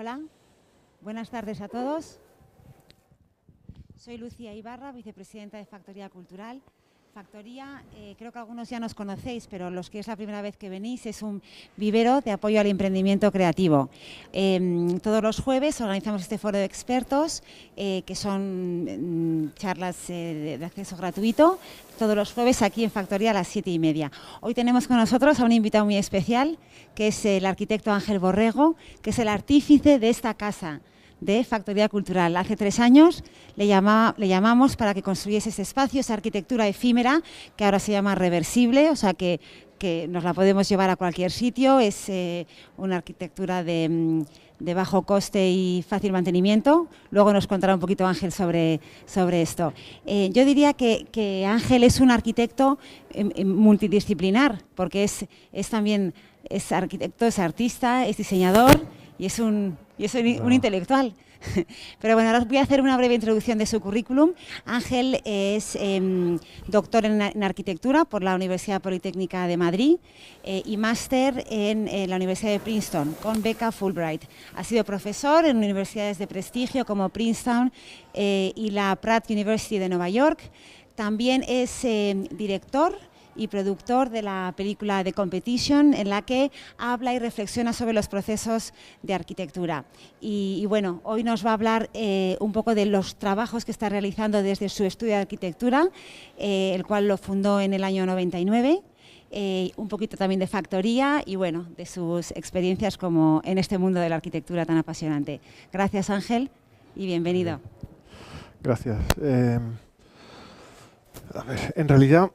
Hola, buenas tardes a todos. Soy Lucía Ibarra, vicepresidenta de Factoría Cultural. Factoría, creo que algunos ya nos conocéis, pero los que es la primera vez que venís, es un vivero de apoyo al emprendimiento creativo. Todos los jueves organizamos este foro de expertos, que son charlas de acceso gratuito, todos los jueves aquí en Factoría a las 7:30. Hoy tenemos con nosotros a un invitado muy especial, que es el arquitecto Ángel Borrego, que es el artífice de esta casa de Factoría Cultural. Hace 3 años le llamamos para que construyese ese espacio, esa arquitectura efímera, que ahora se llama reversible, o sea que nos la podemos llevar a cualquier sitio. Es una arquitectura de bajo coste y fácil mantenimiento. Luego nos contará un poquito Ángel sobre esto. Yo diría que Ángel es un arquitecto multidisciplinar, porque es también arquitecto, es artista, es diseñador y es un intelectual. Pero bueno, ahora os voy a hacer una breve introducción de su currículum. Ángel es doctor en arquitectura por la Universidad Politécnica de Madrid y máster en la Universidad de Princeton con beca Fulbright. Ha sido profesor en universidades de prestigio como Princeton y la Pratt University de Nueva York. También es director y productor de la película The Competition, en la que habla y reflexiona sobre los procesos de arquitectura. Y bueno, hoy nos va a hablar un poco de los trabajos que está realizando desde su estudio de arquitectura, el cual lo fundó en el año 99, un poquito también de factoría y bueno, de sus experiencias como en este mundo de la arquitectura tan apasionante. Gracias, Ángel, y bienvenido. Gracias. A ver, en realidad,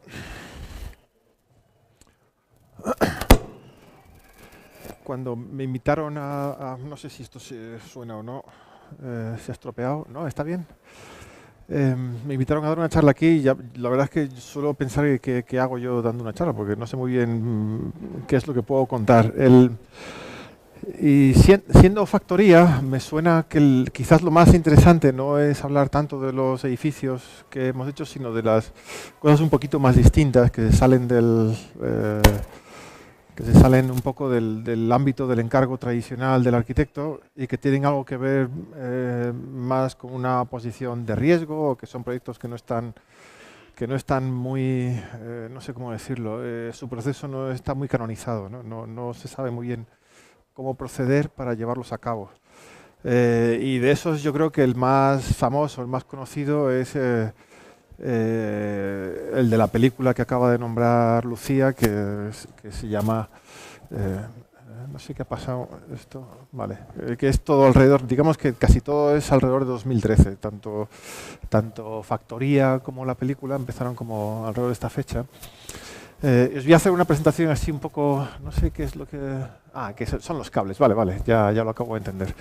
cuando me invitaron no sé si esto se suena o no, se ha estropeado, ¿no? ¿Está bien? Me invitaron a dar una charla aquí y la verdad es que suelo pensar qué hago yo dando una charla, porque no sé muy bien qué es lo que puedo contar. Siendo factoría, me suena que quizás lo más interesante no es hablar tanto de los edificios que hemos hecho, sino de las cosas un poquito más distintas que salen un poco del ámbito del encargo tradicional del arquitecto y que tienen algo que ver más con una posición de riesgo, o que son proyectos que no están muy, no sé cómo decirlo, su proceso no está muy canonizado, no se sabe muy bien cómo proceder para llevarlos a cabo. Y de esos yo creo que el más famoso, el más conocido es el de la película que acaba de nombrar Lucía, que se llama, no sé qué ha pasado esto, vale, que es todo alrededor, digamos que casi todo es alrededor de 2013, tanto Factoría como la película empezaron como alrededor de esta fecha. Os voy a hacer una presentación así un poco, no sé qué es lo que... que son los cables, vale, ya lo acabo de entender.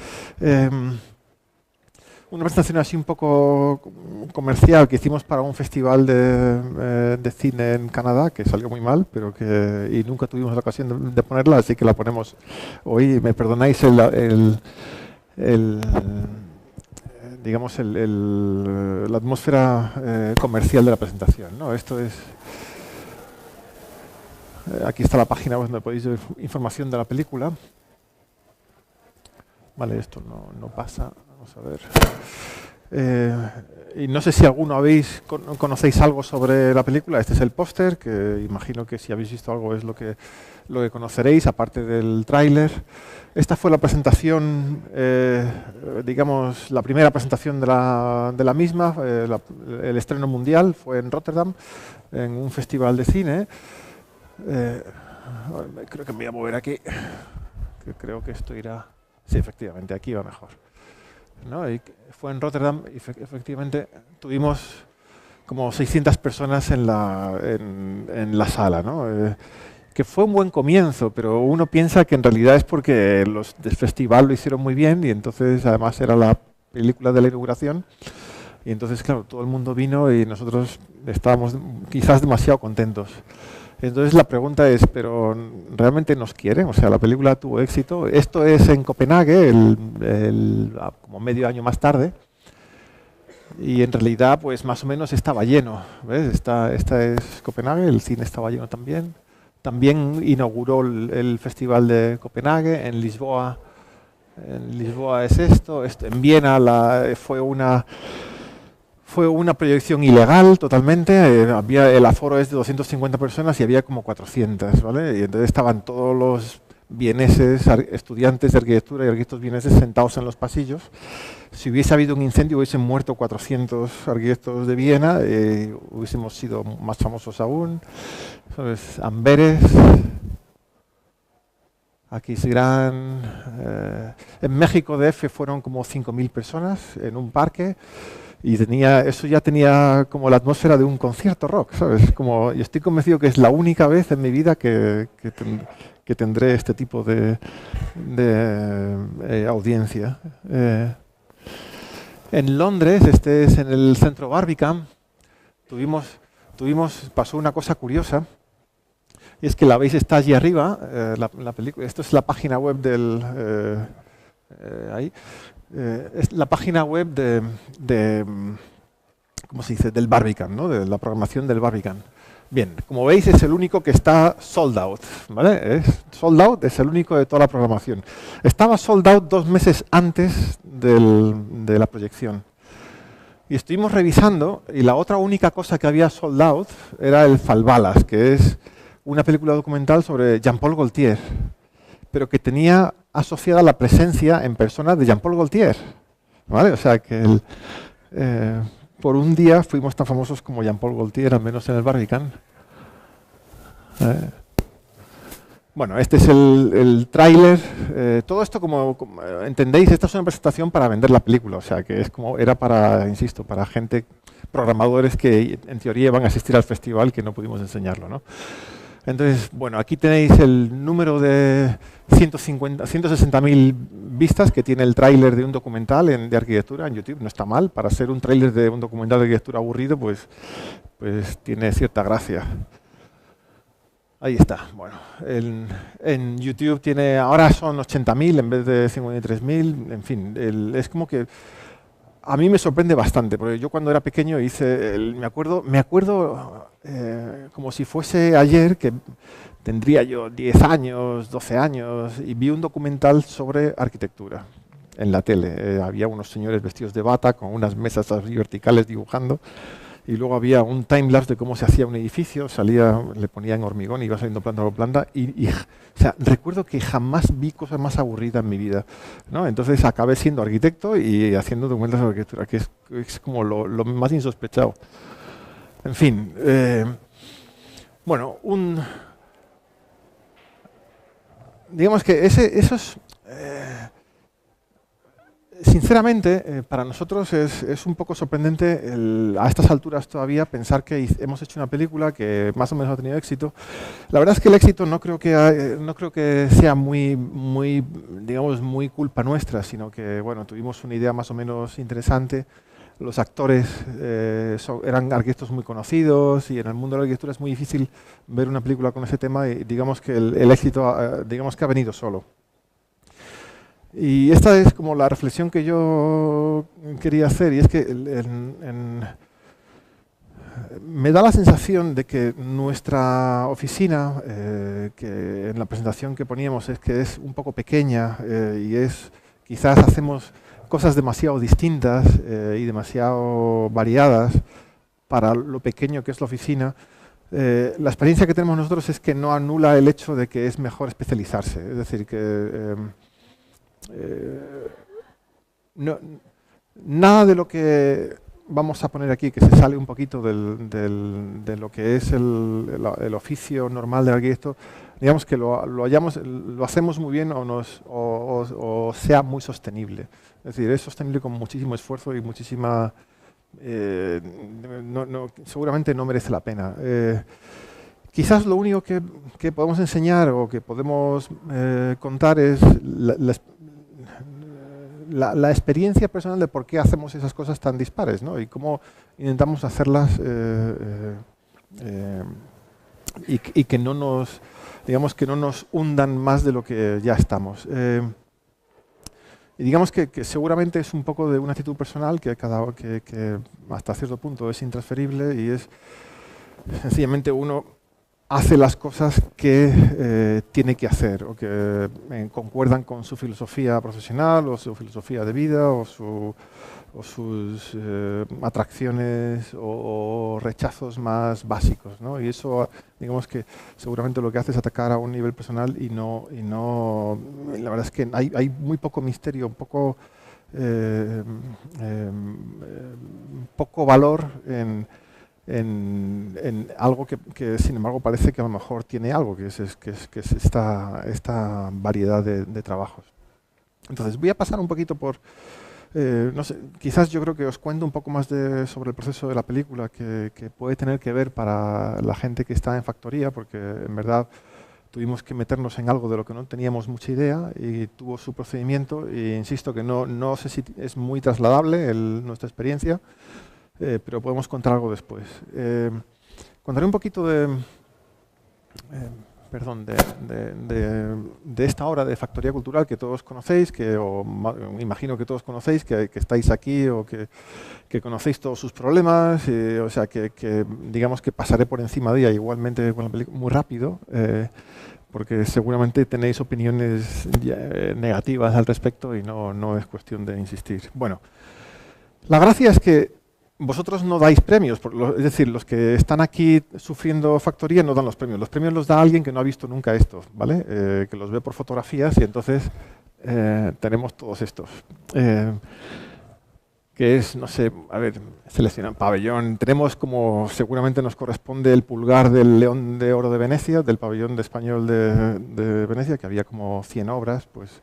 Una presentación así un poco comercial que hicimos para un festival de cine en Canadá, que salió muy mal, y nunca tuvimos la ocasión de ponerla, así que la ponemos hoy. Me perdonáis digamos la atmósfera comercial de la presentación, ¿no? Esto es... aquí está la página web donde podéis ver información de la película. Vale, esto no pasa. Vamos a ver. Y no sé si alguno conocéis algo sobre la película. Este es el póster, que imagino que si habéis visto algo es lo que conoceréis, aparte del tráiler. Esta fue la presentación, digamos, la primera presentación de la misma. El estreno mundial fue en Rotterdam, en un festival de cine. Creo que me voy a mover aquí, que creo que esto irá... Sí, efectivamente, aquí va mejor, ¿no? Y fue en Rotterdam y efectivamente tuvimos como 600 personas en la sala, ¿no? Que fue un buen comienzo, pero uno piensa que en realidad es porque los del festival lo hicieron muy bien y entonces además era la película de la inauguración y entonces, claro, todo el mundo vino y nosotros estábamos quizás demasiado contentos. Entonces la pregunta es, ¿pero realmente nos quieren? O sea, la película tuvo éxito. Esto es en Copenhague, como medio año más tarde. Y en realidad, pues más o menos estaba lleno. ¿Ves? Esta es Copenhague, el cine estaba lleno también. También inauguró el Festival de Copenhague. En Lisboa En Lisboa es esto, en Viena fue una proyección ilegal totalmente, el aforo es de 250 personas y había como 400, ¿vale? Y entonces estaban todos los vieneses, estudiantes de arquitectura y arquitectos vieneses sentados en los pasillos. Si hubiese habido un incendio hubiesen muerto 400 arquitectos de Viena, hubiésemos sido más famosos aún. ¿Sabes? Amberes. Aquí seguirán. En México DF fueron como 5.000 personas en un parque. Y eso ya tenía como la atmósfera de un concierto rock, ¿sabes? Y estoy convencido que es la única vez en mi vida que tendré este tipo de audiencia. En Londres, este es en el centro Barbican, pasó una cosa curiosa, y es que la veis, está allí arriba, la película. Esto es la página web ahí. Es la página web ¿cómo se dice? Del Barbican, ¿no? De la programación del Barbican. Bien, como veis es el único que está sold out, ¿vale? Sold out es el único de toda la programación. Estaba sold out 2 meses antes de la proyección. Y estuvimos revisando y la otra única cosa que había sold out era el Falbalas, que es una película documental sobre Jean-Paul Gaultier, pero que tenía asociada la presencia en persona de Jean-Paul Gaultier, ¿vale? O sea que por un día fuimos tan famosos como Jean-Paul Gaultier, al menos en el Barbican. Bueno, este es el tráiler. Todo esto, como entendéis, esta es una presentación para vender la película, o sea que era para, insisto, para gente, programadores que en teoría van a asistir al festival, que no pudimos enseñarlo, ¿no? Entonces, bueno, aquí tenéis el número de 160.000 vistas que tiene el tráiler de un documental de arquitectura en YouTube. No está mal, para ser un tráiler de un documental de arquitectura aburrido, pues tiene cierta gracia. Ahí está. Bueno, en YouTube ahora son 80.000 en vez de 53.000. En fin, es como que a mí me sorprende bastante, porque yo cuando era pequeño me acuerdo como si fuese ayer, que tendría yo 10 años, 12 años, y vi un documental sobre arquitectura en la tele. Había unos señores vestidos de bata con unas mesas así verticales dibujando, y luego había un timelapse de cómo se hacía un edificio, le ponían hormigón y iba saliendo planta por planta, o sea, recuerdo que jamás vi cosas más aburridas en mi vida, ¿no? Entonces acabé siendo arquitecto y haciendo documentales de arquitectura, que es como lo más insospechado. En fin, bueno, digamos que eso es... Sinceramente, para nosotros es un poco sorprendente a estas alturas todavía pensar que hemos hecho una película que más o menos ha tenido éxito. La verdad es que el éxito no creo que sea muy, digamos, muy culpa nuestra, sino que bueno, tuvimos una idea más o menos interesante. Los actores eran arquitectos muy conocidos y en el mundo de la arquitectura es muy difícil ver una película con ese tema y digamos que el éxito digamos que ha venido solo. Y esta es como la reflexión que yo quería hacer, y es que me da la sensación de que nuestra oficina, que en la presentación que poníamos es un poco pequeña y quizás hacemos cosas demasiado distintas y demasiado variadas para lo pequeño que es la oficina. La experiencia que tenemos nosotros es que no anula el hecho de que es mejor especializarse, es decir, que nada de lo que vamos a poner aquí, que se sale un poquito de lo que es el oficio normal del arquitecto, digamos que lo hacemos muy bien o sea muy sostenible. Es decir, es sostenible con muchísimo esfuerzo y muchísima... seguramente no merece la pena. Quizás lo único que podemos enseñar o que podemos contar es la experiencia personal de por qué hacemos esas cosas tan dispares, ¿no? Y cómo intentamos hacerlas y que no nos, digamos, que no nos hundan más de lo que ya estamos. Y digamos que seguramente es un poco de una actitud personal que hasta cierto punto es intransferible y es sencillamente uno hace las cosas que tiene que hacer o que concuerdan con su filosofía profesional o su filosofía de vida o sus atracciones o rechazos más básicos, ¿no? Y eso, digamos que seguramente lo que hace es atacar a un nivel personal y no la verdad es que hay muy poco misterio, poco valor en algo que sin embargo parece que a lo mejor tiene algo, que es esta variedad de trabajos. Entonces voy a pasar un poquito por, no sé, quizás yo creo que os cuento un poco más sobre el proceso de la película que puede tener que ver para la gente que está en factoría, porque en verdad tuvimos que meternos en algo de lo que no teníamos mucha idea y tuvo su procedimiento, e insisto que no sé si es muy trasladable nuestra experiencia, pero podemos contar algo después. Contaré un poquito de esta obra de Factoría Cultural que todos conocéis, imagino que todos conocéis, que estáis aquí o que conocéis todos sus problemas, o sea que digamos que pasaré por encima de ella igualmente con la película muy rápido, porque seguramente tenéis opiniones negativas al respecto y no es cuestión de insistir. Bueno, la gracia es que vosotros no dais premios, es decir, los que están aquí sufriendo factoría no dan los premios los da alguien que no ha visto nunca esto, ¿vale? Que los ve por fotografías y entonces tenemos todos estos. Que es, no sé, a ver, seleccionar pabellón. Tenemos como seguramente nos corresponde el pulgar del León de Oro de Venecia, del pabellón español de Venecia, que había como 100 obras, pues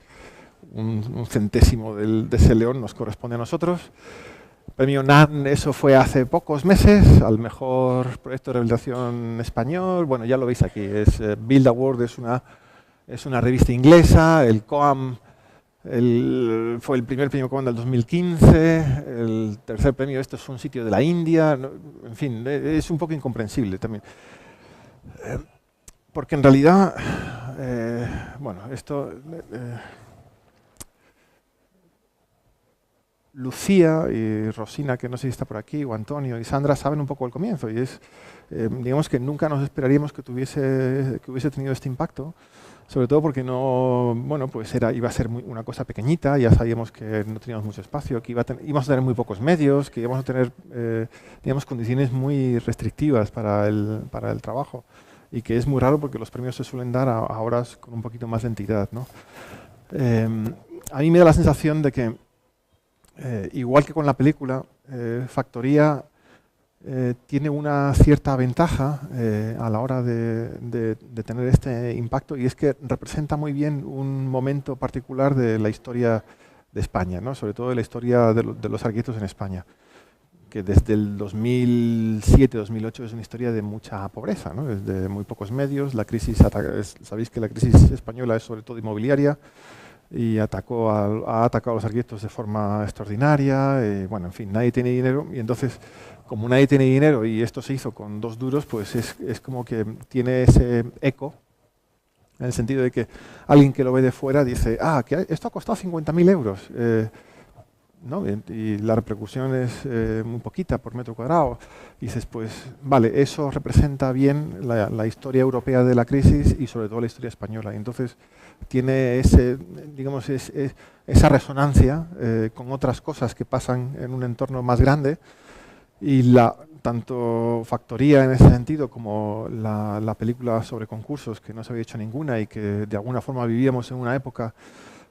un centésimo de ese león nos corresponde a nosotros. Premio NAN, eso fue hace pocos meses, al mejor proyecto de rehabilitación español. Bueno, ya lo veis aquí, Build Award, es una revista inglesa, el COAM fue el primer premio COAM del 2015, el tercer premio, esto es un sitio de la India, en fin, es un poco incomprensible también. Porque en realidad, bueno, esto... Lucía y Rosina, que no sé si está por aquí, o Antonio y Sandra saben un poco el comienzo y es, digamos que nunca nos esperaríamos que hubiese tenido este impacto, sobre todo porque pues iba a ser una cosa pequeñita, ya sabíamos que no teníamos mucho espacio, que íbamos a tener muy pocos medios, que íbamos a tener, digamos, condiciones muy restrictivas para el trabajo y que es muy raro porque los premios se suelen dar a horas con un poquito más de entidad, ¿no? A mí me da la sensación de que igual que con la película, Factoría tiene una cierta ventaja a la hora de tener este impacto, y es que representa muy bien un momento particular de la historia de España, ¿no? Sobre todo de la historia de los arquitectos en España, que desde el 2007-2008 es una historia de mucha pobreza, ¿no? Es de muy pocos medios. La crisis, sabéis que la crisis española es sobre todo inmobiliaria, y ha atacado a los arquitectos de forma extraordinaria. Bueno, en fin, nadie tiene dinero, y entonces, como nadie tiene dinero y esto se hizo con 2 duros, pues es como que tiene ese eco, en el sentido de que alguien que lo ve de fuera dice, que esto ha costado 50.000 euros, ¿no? Y la repercusión es muy poquita por metro cuadrado. Y dices, pues vale, eso representa bien la historia europea de la crisis y sobre todo la historia española. Y entonces tiene esa resonancia con otras cosas que pasan en un entorno más grande, y tanto Factoría en ese sentido como la película sobre concursos, que no se había hecho ninguna y que de alguna forma vivíamos en una época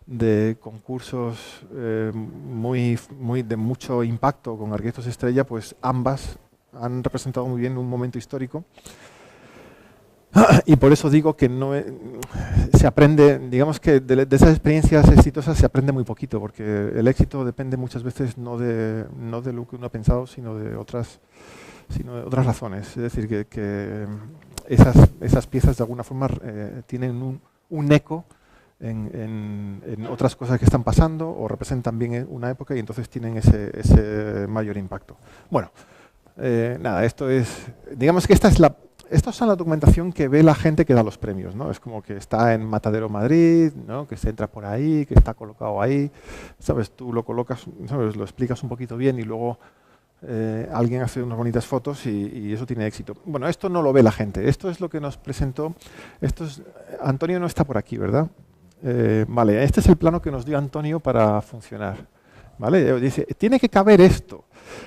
de concursos de mucho impacto con arquitectos estrella, pues ambas han representado muy bien un momento histórico. Y por eso digo que se aprende, digamos que de esas experiencias exitosas se aprende muy poquito, porque el éxito depende muchas veces no de lo que uno ha pensado, sino de otras razones. Es decir, que esas piezas de alguna forma tienen un eco en otras cosas que están pasando o representan bien una época, y entonces tienen ese mayor impacto. Bueno, nada, digamos que esta es la documentación que ve la gente que da los premios, ¿no? Es como que está en Matadero Madrid, ¿no? Que se entra por ahí, que está colocado ahí, ¿sabes? Tú lo colocas, ¿sabes? Lo explicas un poquito bien y luego alguien hace unas bonitas fotos y eso tiene éxito. Bueno, esto no lo ve la gente. Esto es lo que nos presentó. Antonio no está por aquí, ¿verdad? Vale, este es el plano que nos dio Antonio para funcionar. ¿Vale? Dice, tiene que caber esto.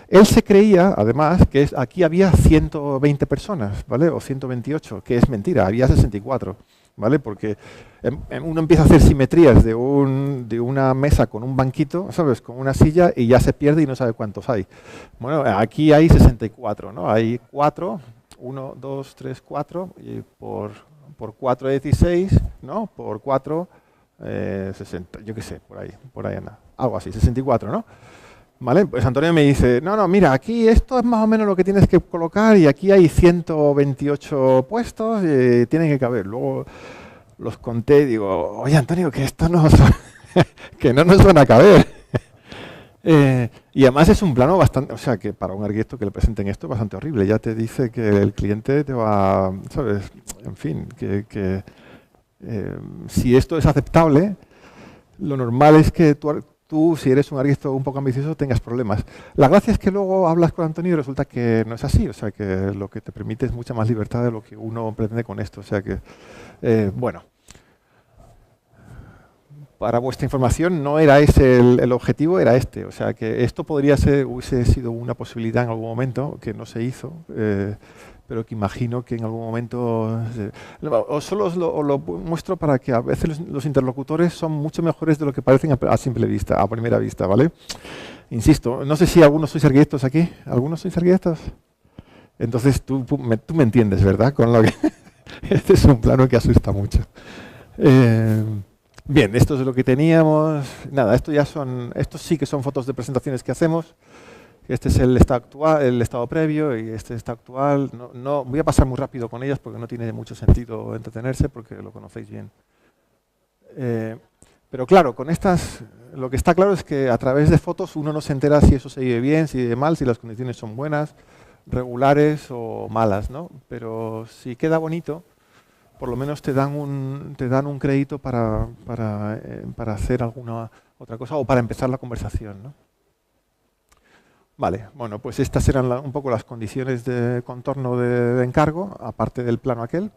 Él se creía, además, que aquí había 120 personas, ¿vale? O 128, que es mentira, había 64, ¿vale? Porque uno empieza a hacer simetrías de una mesa con un banquito, ¿sabes? Con una silla y ya se pierde y no sabe cuántos hay. Bueno, aquí hay 64, ¿no? Hay 4, 1, 2, 3, 4, y por 4, 16, ¿no? Por 4, 60, yo qué sé, por ahí anda. Algo así, 64, ¿no? Vale, pues Antonio me dice, no, mira, aquí esto es más o menos lo que tienes que colocar y aquí hay 128 puestos y tienen que caber. Luego los conté y digo, oye Antonio, que esto no, que no nos van a caber. Y además es un plano bastante, o sea, que para un arquitecto que le presenten esto es bastante horrible. Ya te dice que el cliente te va, ¿sabes? En fin, si esto es aceptable, lo normal es que tú, si eres un arquitecto un poco ambicioso, tengas problemas. La gracia es que luego hablas con Antonio y resulta que no es así, o sea, que lo que te permite es mucha más libertad de lo que uno pretende con esto. O sea que, bueno, para vuestra información, no era ese el objetivo, era este. O sea, que esto hubiese sido una posibilidad en algún momento, que no se hizo, pero que imagino que en algún momento... solo os lo muestro para que a veces los interlocutores son mucho mejores de lo que parecen a simple vista, a primera vista, ¿vale? Insisto, no sé si algunos sois arquitectos aquí. ¿Algunos sois arquitectos? Entonces tú me entiendes, ¿verdad? Con lo que este es un plano que asusta mucho. Bien, esto es lo que teníamos. Nada, estos sí que son fotos de presentaciones que hacemos. Este es el estado actual, el estado previo y este está actual. No voy a pasar muy rápido con ellas porque no tiene mucho sentido entretenerse porque lo conocéis bien. Pero claro, con estas, lo que está claro es que a través de fotos uno no se entera si eso se vive bien, si vive mal, si las condiciones son buenas, regulares o malas, ¿no? Pero si queda bonito, por lo menos te dan un crédito para hacer alguna otra cosa o para empezar la conversación, ¿no? Vale, bueno, pues estas eran un poco las condiciones de contorno de encargo, aparte del plano aquel.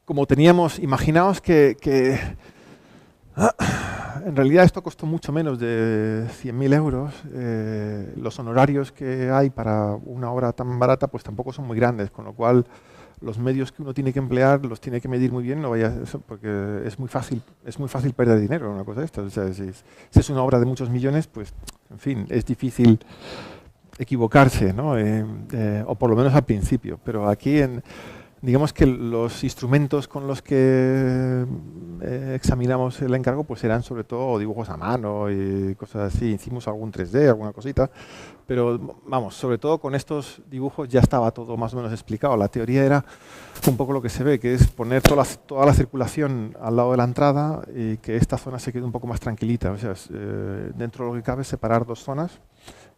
Como teníamos, imaginaos que en realidad esto costó mucho menos de 100.000 euros. Los honorarios que hay para una obra tan barata pues tampoco son muy grandes, con lo cual los medios que uno tiene que emplear los tiene que medir muy bien, porque es muy fácil perder dinero en una cosa de estas. O sea, si es una obra de muchos millones, pues, en fin, es difícil equivocarse, ¿no? O por lo menos al principio. Pero aquí, digamos que los instrumentos con los que examinamos el encargo pues eran sobre todo dibujos a mano y cosas así. Hicimos algún 3D, alguna cosita. Pero vamos, sobre todo con estos dibujos ya estaba todo más o menos explicado. La teoría era un poco lo que se ve, que es poner toda la circulación al lado de la entrada y que esta zona se quede un poco más tranquilita. O sea, dentro de lo que cabe separar dos zonas,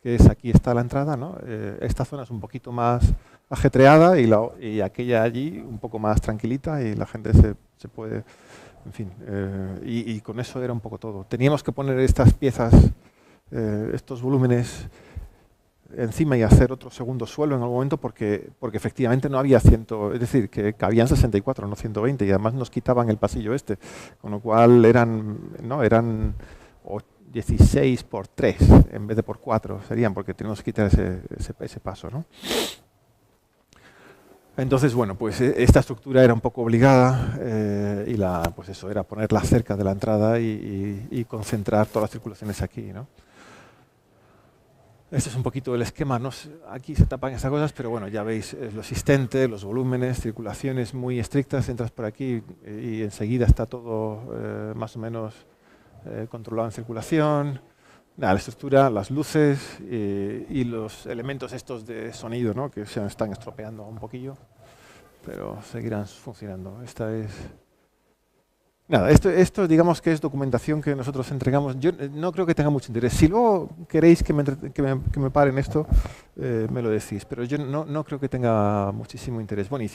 que es aquí está la entrada, ¿no? Esta zona es un poquito más ajetreada y aquella allí un poco más tranquilita y la gente se puede, en fin, y con eso era un poco todo. Teníamos que poner estas piezas, estos volúmenes encima y hacer otro segundo suelo en algún momento porque efectivamente no había es decir, que cabían 64, no 120 y además nos quitaban el pasillo este, con lo cual eran 16 por 3 en vez de por 4 serían, porque tenemos que quitar ese paso, ¿no? Entonces, bueno, pues esta estructura era un poco obligada y pues eso, era ponerla cerca de la entrada y concentrar todas las circulaciones aquí, ¿no? Este es un poquito el esquema, ¿no? Aquí se tapan estas cosas, pero bueno, ya veis lo existente, los volúmenes, circulaciones muy estrictas, entras por aquí y enseguida está todo más o menos controlado en circulación. Nada, la estructura, las luces y los elementos estos de sonido, ¿no? Que se están estropeando un poquillo, pero seguirán funcionando. Esta es... Nada, esto digamos que es documentación que nosotros entregamos. Yo no creo que tenga mucho interés. Si luego queréis que me paren esto, me lo decís, pero yo no creo que tenga muchísimo interés. Bueno,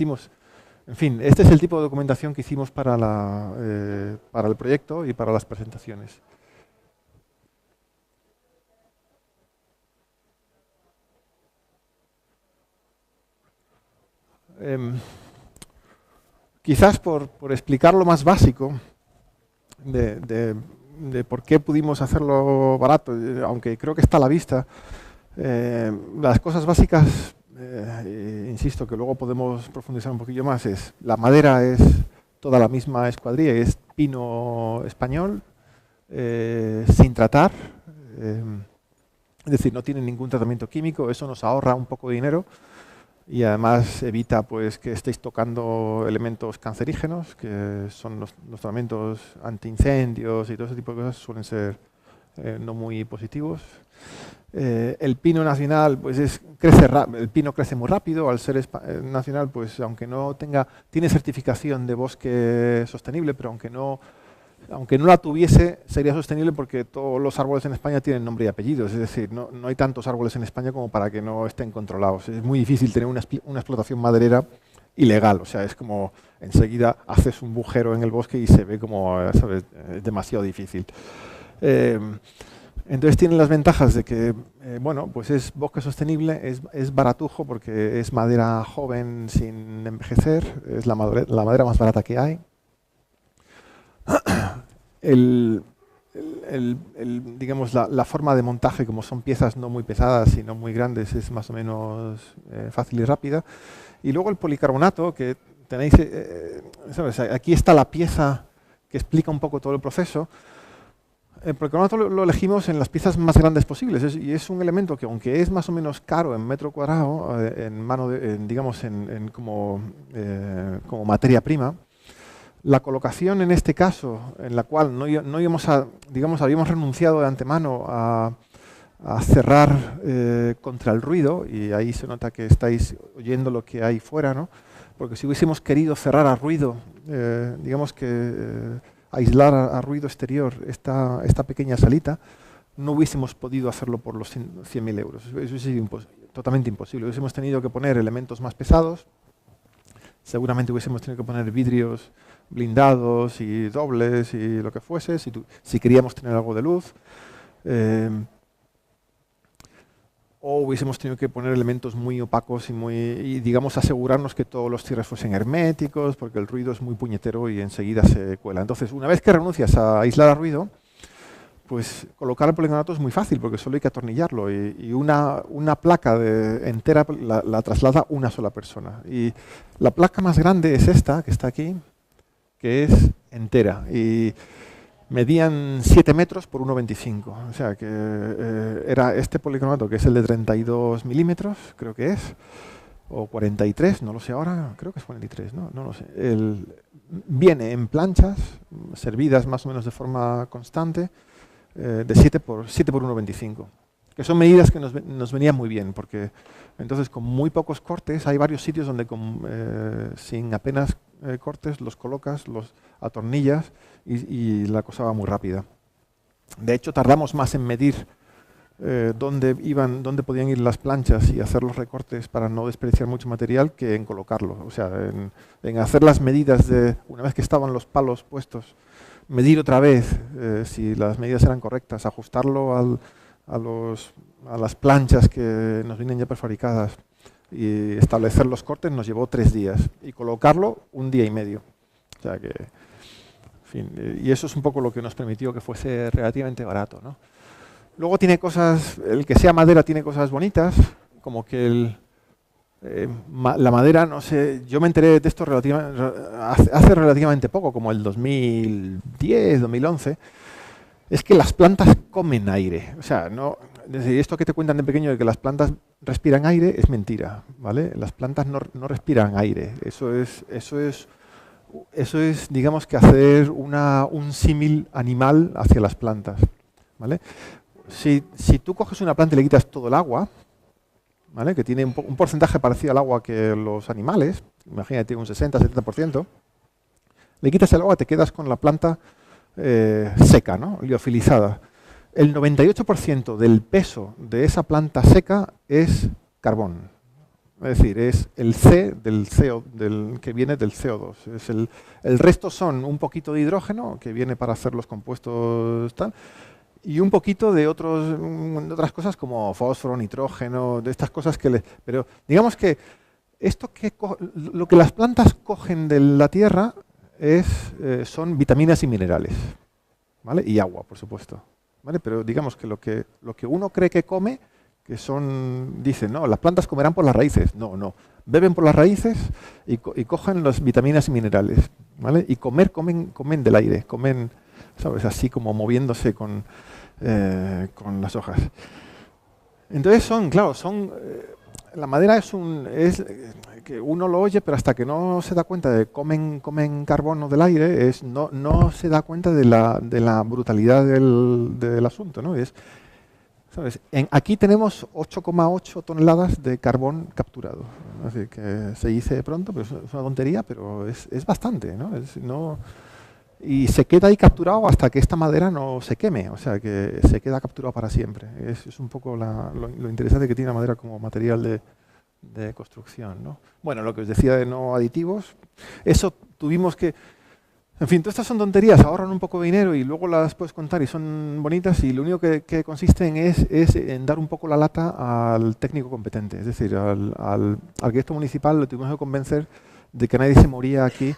en fin, este es el tipo de documentación que hicimos para el proyecto y para las presentaciones. quizás por explicar lo más básico de por qué pudimos hacerlo barato, aunque creo que está a la vista, las cosas básicas, insisto, que luego podemos profundizar un poquillo más, es la madera es toda la misma escuadrilla, es pino español, sin tratar, es decir, no tiene ningún tratamiento químico, eso nos ahorra un poco de dinero y además evita pues que estéis tocando elementos cancerígenos, que son los tratamientos antiincendios y todo ese tipo de cosas suelen ser no muy positivos. El pino nacional, pues el pino crece muy rápido, al ser nacional, pues aunque no tiene certificación de bosque sostenible, pero aunque no la tuviese, sería sostenible porque todos los árboles en España tienen nombre y apellidos, es decir, no hay tantos árboles en España como para que no estén controlados. Es muy difícil tener una explotación maderera ilegal, o sea, es como enseguida haces un bujero en el bosque y se ve como, ¿sabes? Es demasiado difícil. Entonces tiene las ventajas de que, bueno, pues es bosque sostenible, es baratujo porque es madera joven sin envejecer, es la madera más barata que hay. Digamos, la forma de montaje, como son piezas no muy pesadas y no muy grandes, es más o menos fácil y rápida. Y luego el policarbonato, que tenéis, ¿sabes? Aquí está la pieza que explica un poco todo el proceso. El policarbonato lo elegimos en las piezas más grandes posibles y es un elemento que, aunque es más o menos caro en metro cuadrado, digamos, como materia prima, la colocación en este caso, en la cual no íbamos digamos, habíamos renunciado de antemano a cerrar contra el ruido, y ahí se nota que estáis oyendo lo que hay fuera, ¿no? Porque si hubiésemos querido cerrar a ruido, digamos que aislar a ruido exterior esta pequeña salita, no hubiésemos podido hacerlo por los 100.000 euros. Eso hubiese sido totalmente imposible. Hubiésemos tenido que poner elementos más pesados, seguramente hubiésemos tenido que poner vidrios blindados y dobles y lo que fuese, si queríamos tener algo de luz. O hubiésemos tenido que poner elementos muy opacos y digamos, asegurarnos que todos los cierres fuesen herméticos, porque el ruido es muy puñetero y enseguida se cuela. Entonces, una vez que renuncias a aislar el ruido, pues colocar el policarbonato es muy fácil, porque solo hay que atornillarlo. Y una placa entera la traslada una sola persona. Y la placa más grande es esta, que está aquí, que es entera. Y medían 7 metros por 1,25. O sea que era este policarbonato, que es el de 32 milímetros, creo que es, o 43, no lo sé ahora, creo que es 43, no lo sé. Viene en planchas, servidas más o menos de forma constante, de 7 por 1,25. Que son medidas que nos venían muy bien, porque entonces con muy pocos cortes, hay varios sitios donde sin apenas cortes los colocas, los atornillas y la cosa va muy rápida. De hecho, tardamos más en medir dónde podían ir las planchas y hacer los recortes para no desperdiciar mucho material que en colocarlo. O sea, en hacer las medidas una vez que estaban los palos puestos, medir otra vez si las medidas eran correctas, ajustarlo a las planchas que nos vienen ya prefabricadas y establecer los cortes nos llevó 3 días y colocarlo 1 día y medio. O sea que, en fin, y eso es un poco lo que nos permitió que fuese relativamente barato, ¿no? Luego tiene cosas, el que sea madera tiene cosas bonitas, como que la madera, no sé, yo me enteré de esto hace relativamente poco, como el 2010, 2011, es que las plantas comen aire. O sea, desde esto que te cuentan de pequeño de que las plantas respiran aire es mentira, ¿vale? Las plantas no respiran aire. Eso es, digamos, que hacer un símil animal hacia las plantas, ¿vale? Si tú coges una planta y le quitas todo el agua, ¿vale? Que tiene un porcentaje parecido al agua que los animales, imagínate un 60-70%, le quitas el agua, te quedas con la planta seca, ¿no? Liofilizada. El 98% del peso de esa planta seca es carbón. Es decir, es el C que viene del CO2. El resto son un poquito de hidrógeno, que viene para hacer los compuestos tal, y un poquito de otras cosas como fósforo, nitrógeno, de estas cosas pero digamos que lo que las plantas cogen de la tierra son vitaminas y minerales, ¿vale? Y agua, por supuesto, ¿vale? Pero digamos que lo que uno cree que come, dicen, no, las plantas comerán por las raíces. No, no. Beben por las raíces y cogen las vitaminas y minerales, ¿vale? Y comen del aire, comen, ¿sabes? Así como moviéndose con las hojas. Entonces la madera es que uno lo oye, pero hasta que no se da cuenta de comen carbono del aire, no se da cuenta de la brutalidad del asunto, ¿no? ¿Sabes? Aquí tenemos 8,8 toneladas de carbón capturado. Así que se dice pronto, pero es una tontería, pero es bastante, ¿no? Y se queda ahí capturado hasta que esta madera no se queme, o sea que se queda capturado para siempre. Es un poco lo interesante que tiene la madera como material de construcción, ¿no? Bueno, lo que os decía de no aditivos, eso tuvimos que... En fin, todas estas son tonterías, ahorran un poco de dinero y luego las puedes contar y son bonitas, y lo único que consisten es en dar un poco la lata al técnico competente. Es decir, al arquitecto municipal lo tuvimos que convencer de que nadie se moría aquí.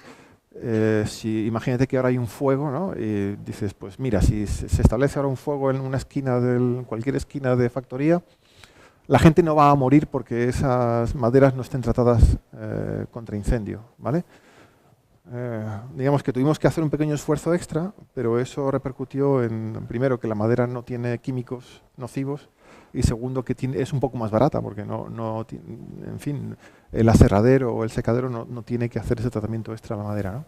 Imagínate que ahora hay un fuego, ¿no? Y dices, pues mira, si se establece ahora un fuego en una esquina, cualquier esquina de factoría, la gente no va a morir porque esas maderas no estén tratadas contra incendio, ¿vale? Digamos que tuvimos que hacer un pequeño esfuerzo extra, pero eso repercutió primero, que la madera no tiene químicos nocivos, y segundo, que es un poco más barata, porque en fin, el aserradero o el secadero no tiene que hacer ese tratamiento extra a la madera, ¿no?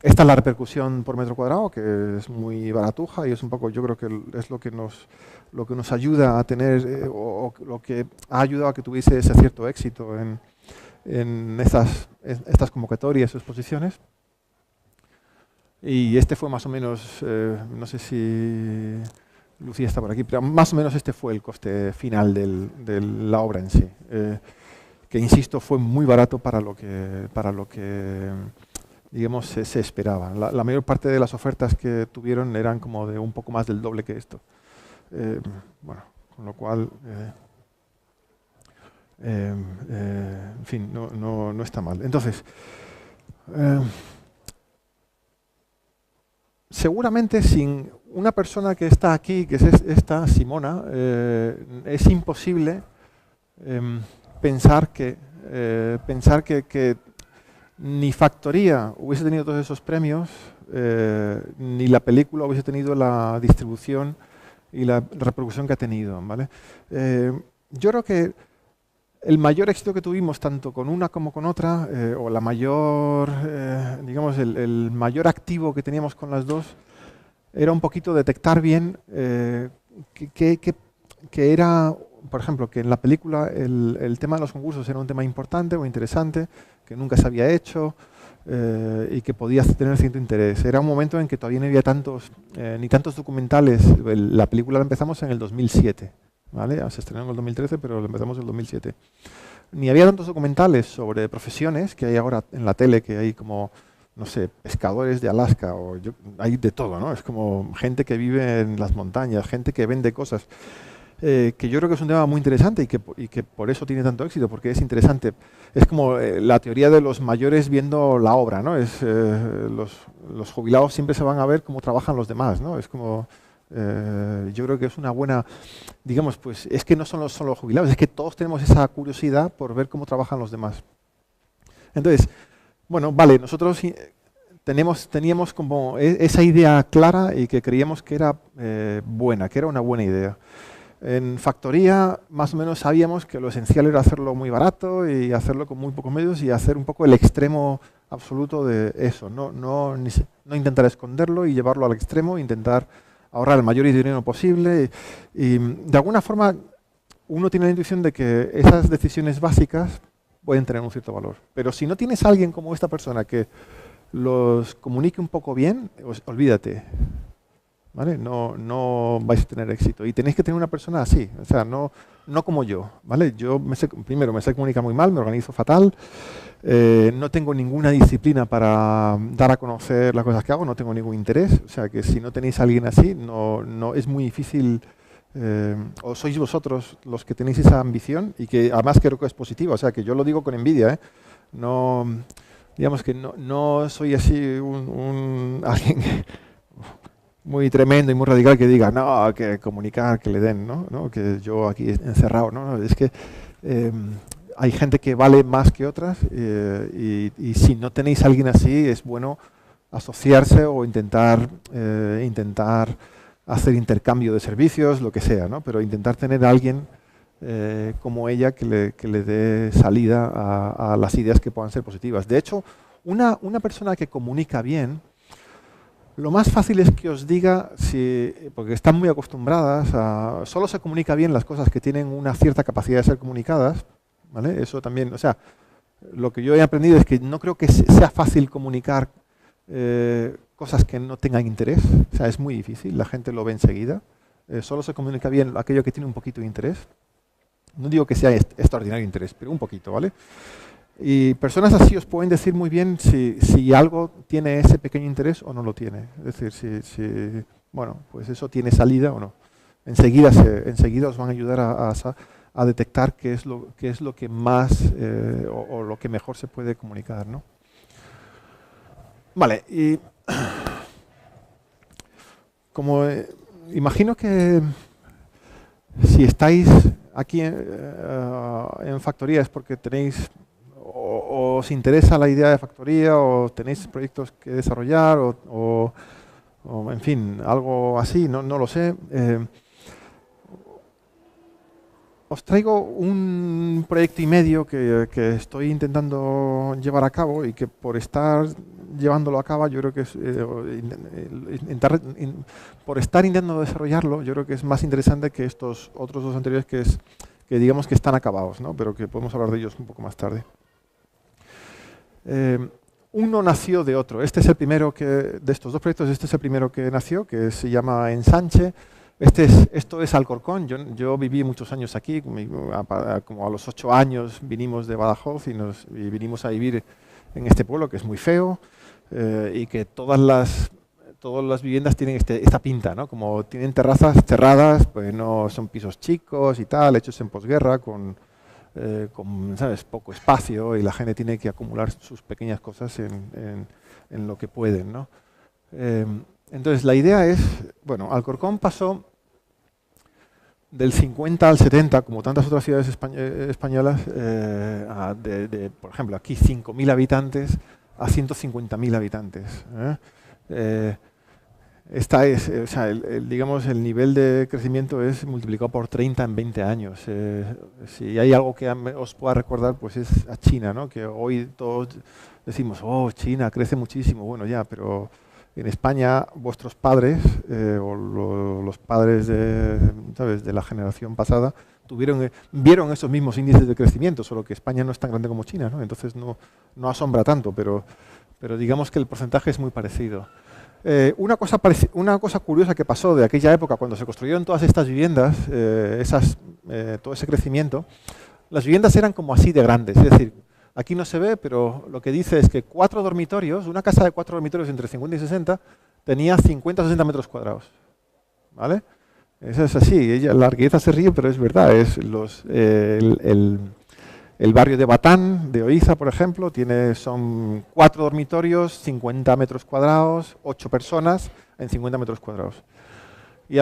Esta es la repercusión por metro cuadrado, que es muy baratuja, y es un poco, yo creo que es lo que nos ayuda a tener, o lo que ha ayudado a que tuviese ese cierto éxito en estas convocatorias o exposiciones. Y este fue más o menos, no sé si Lucía está por aquí, pero más o menos este fue el coste final de la obra en sí, que insisto, fue muy barato para lo que digamos se esperaba. La mayor parte de las ofertas que tuvieron eran como de un poco más del doble que esto. Bueno, con lo cual en fin, no está mal. Entonces, seguramente sin una persona que está aquí, que es esta Simona, es imposible pensar que ni Factoría hubiese tenido todos esos premios, ni la película hubiese tenido la distribución y la repercusión que ha tenido, ¿vale? Yo creo que el mayor éxito que tuvimos, tanto con una como con otra, o la mayor, digamos, el mayor activo que teníamos con las dos, era un poquito detectar bien que era, por ejemplo, que en la película el tema de los concursos era un tema importante o interesante, que nunca se había hecho, y que podía tener cierto interés. Era un momento en que todavía no había ni tantos documentales. La película la empezamos en el 2007. ¿Vale? Se estrenó en el 2013, pero lo empezamos en el 2007. Ni había tantos documentales sobre profesiones que hay ahora en la tele, que hay como, no sé, pescadores de Alaska, hay de todo, ¿no? Es como gente que vive en las montañas, gente que vende cosas, que yo creo que es un tema muy interesante y que por eso tiene tanto éxito, porque es interesante. Es como la teoría de los mayores viendo la obra, ¿no? Los jubilados siempre se van a ver cómo trabajan los demás, ¿no? Es como... yo creo que es una buena, digamos, pues es que no son los jubilados, es que todos tenemos esa curiosidad por ver cómo trabajan los demás. Entonces, bueno, vale, nosotros teníamos como esa idea clara y que creíamos que era buena, que era una buena idea. En Factoría, más o menos sabíamos que lo esencial era hacerlo muy barato y hacerlo con muy pocos medios y hacer un poco el extremo absoluto de eso, no intentar esconderlo y llevarlo al extremo, intentar ahorrar el mayor dinero posible, y de alguna forma uno tiene la intuición de que esas decisiones básicas pueden tener un cierto valor. Pero si no tienes a alguien como esta persona que los comunique un poco bien, olvídate, ¿vale? No vais a tener éxito. Y tenéis que tener una persona así, o sea, no como yo, ¿vale? Yo primero me sé comunicar muy mal, me organizo fatal, no tengo ninguna disciplina para dar a conocer las cosas que hago, no tengo ningún interés, o sea que si no tenéis a alguien así, no es muy difícil o sois vosotros los que tenéis esa ambición y que además creo que es positiva, o sea que yo lo digo con envidia, no, digamos que no soy así alguien muy tremendo y muy radical que diga, no, que comunicar, que le den, ¿no? Que yo aquí encerrado, ¿no? Es que hay gente que vale más que otras y si no tenéis a alguien así es bueno asociarse o intentar hacer intercambio de servicios, lo que sea, ¿no? Pero intentar tener a alguien como ella que le dé salida a las ideas que puedan ser positivas. De hecho, una persona que comunica bien, lo más fácil es que os diga, porque están muy acostumbradas solo se comunica bien las cosas que tienen una cierta capacidad de ser comunicadas, ¿vale? Eso también, o sea, lo que yo he aprendido es que no creo que sea fácil comunicar cosas que no tengan interés, o sea, es muy difícil, la gente lo ve enseguida. Solo se comunica bien aquello que tiene un poquito de interés. No digo que sea extraordinario interés, pero un poquito, ¿vale? Y personas así os pueden decir muy bien si algo tiene ese pequeño interés o no lo tiene. Es decir, bueno, pues eso tiene salida o no. Enseguida os van a ayudar a detectar qué es lo que más o lo que mejor se puede comunicar, ¿no? Vale, y como imagino que si estáis aquí en Factoría es porque tenéis o os interesa la idea de Factoría o tenéis proyectos que desarrollar o en fin, algo así, no lo sé. Os traigo un proyecto y medio que estoy intentando llevar a cabo y que por estar llevándolo a cabo, yo creo que es, por estar intentando desarrollarlo, yo creo que es más interesante que estos otros dos anteriores que digamos que están acabados, ¿no? Pero que podemos hablar de ellos un poco más tarde. Uno nació de otro. Este es el primero de estos dos proyectos, este es el primero que nació, que se llama Ensanche. Esto es Alcorcón. Yo viví muchos años aquí, como a los 8 años vinimos de Badajoz y vinimos a vivir en este pueblo que es muy feo y que todas las viviendas tienen esta pinta, ¿no? Como tienen terrazas cerradas, pues no son pisos chicos y tal, hechos en posguerra con ¿sabes? Poco espacio y la gente tiene que acumular sus pequeñas cosas en lo que pueden, ¿no? Entonces la idea es, bueno, Alcorcón pasó del 50 al 70, como tantas otras ciudades españolas, por ejemplo, aquí 5.000 habitantes a 150.000 habitantes. Esta es, o sea, digamos, el nivel de crecimiento es multiplicado por 30 en 20 años. Si hay algo que os pueda recordar, pues es a China, ¿no? Que hoy todos decimos, oh, China crece muchísimo. Bueno, ya, pero en España vuestros padres o los padres ¿sabes? De la generación pasada vieron esos mismos índices de crecimiento, solo que España no es tan grande como China, ¿no? Entonces no asombra tanto, pero digamos que el porcentaje es muy parecido. Una cosa curiosa que pasó de aquella época, cuando se construyeron todas estas viviendas, todo ese crecimiento, las viviendas eran como así de grandes, es decir, aquí no se ve, pero lo que dice es que 4 dormitorios, una casa de 4 dormitorios entre 50 y 60, tenía 50 o 60 metros cuadrados. ¿Vale? Eso es así, la arquitecta se ríe, pero es verdad. El barrio de Batán, de Oiza, por ejemplo, son 4 dormitorios, 50 metros cuadrados, 8 personas en 50 metros cuadrados. Y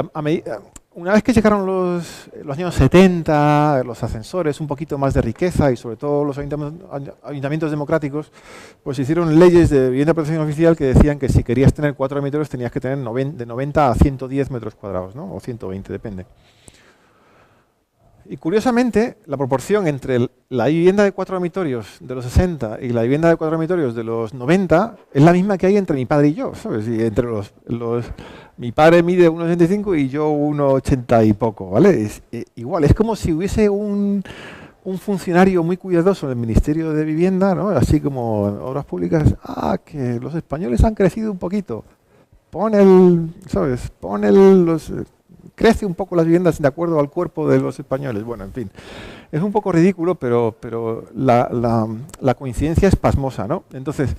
una vez que llegaron los años 70, los ascensores, un poquito más de riqueza y sobre todo los ayuntamientos democráticos, pues hicieron leyes de vivienda de protección oficial que decían que si querías tener 4 dormitorios tenías que tener de 90 a 110 metros cuadrados, ¿no? O 120, depende. Y curiosamente, la proporción entre la vivienda de 4 dormitorios de los 60 y la vivienda de 4 dormitorios de los 90 es la misma que hay entre mi padre y yo, ¿sabes? Y entre mi padre mide 1,85 y yo 1,80 y poco, ¿vale? Igual, es como si hubiese un funcionario muy cuidadoso en el Ministerio de Vivienda, ¿no? Así como Obras Públicas, que los españoles han crecido un poquito. ¿Sabes? Crece un poco las viviendas de acuerdo al cuerpo de los españoles. Bueno, en fin, es un poco ridículo, pero la coincidencia es pasmosa, ¿no? Entonces,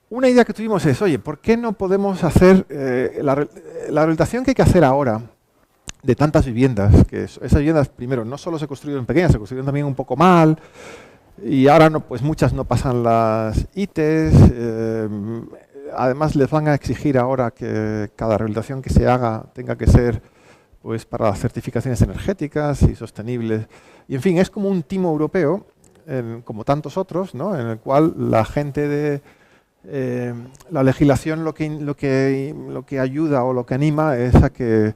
una idea que tuvimos es, oye, ¿por qué no podemos hacer la rehabilitación que hay que hacer ahora? de tantas viviendas, que esas viviendas, primero, no solo se construyeron pequeñas, se construyeron también un poco mal, y ahora no, pues muchas no pasan las ITES. Además, les van a exigir ahora que cada rehabilitación que se haga tenga que ser pues para las certificaciones energéticas y sostenibles. Y en fin, es como un timo europeo, como tantos otros, ¿no? En el cual la gente de la legislación lo que ayuda o lo que anima es a que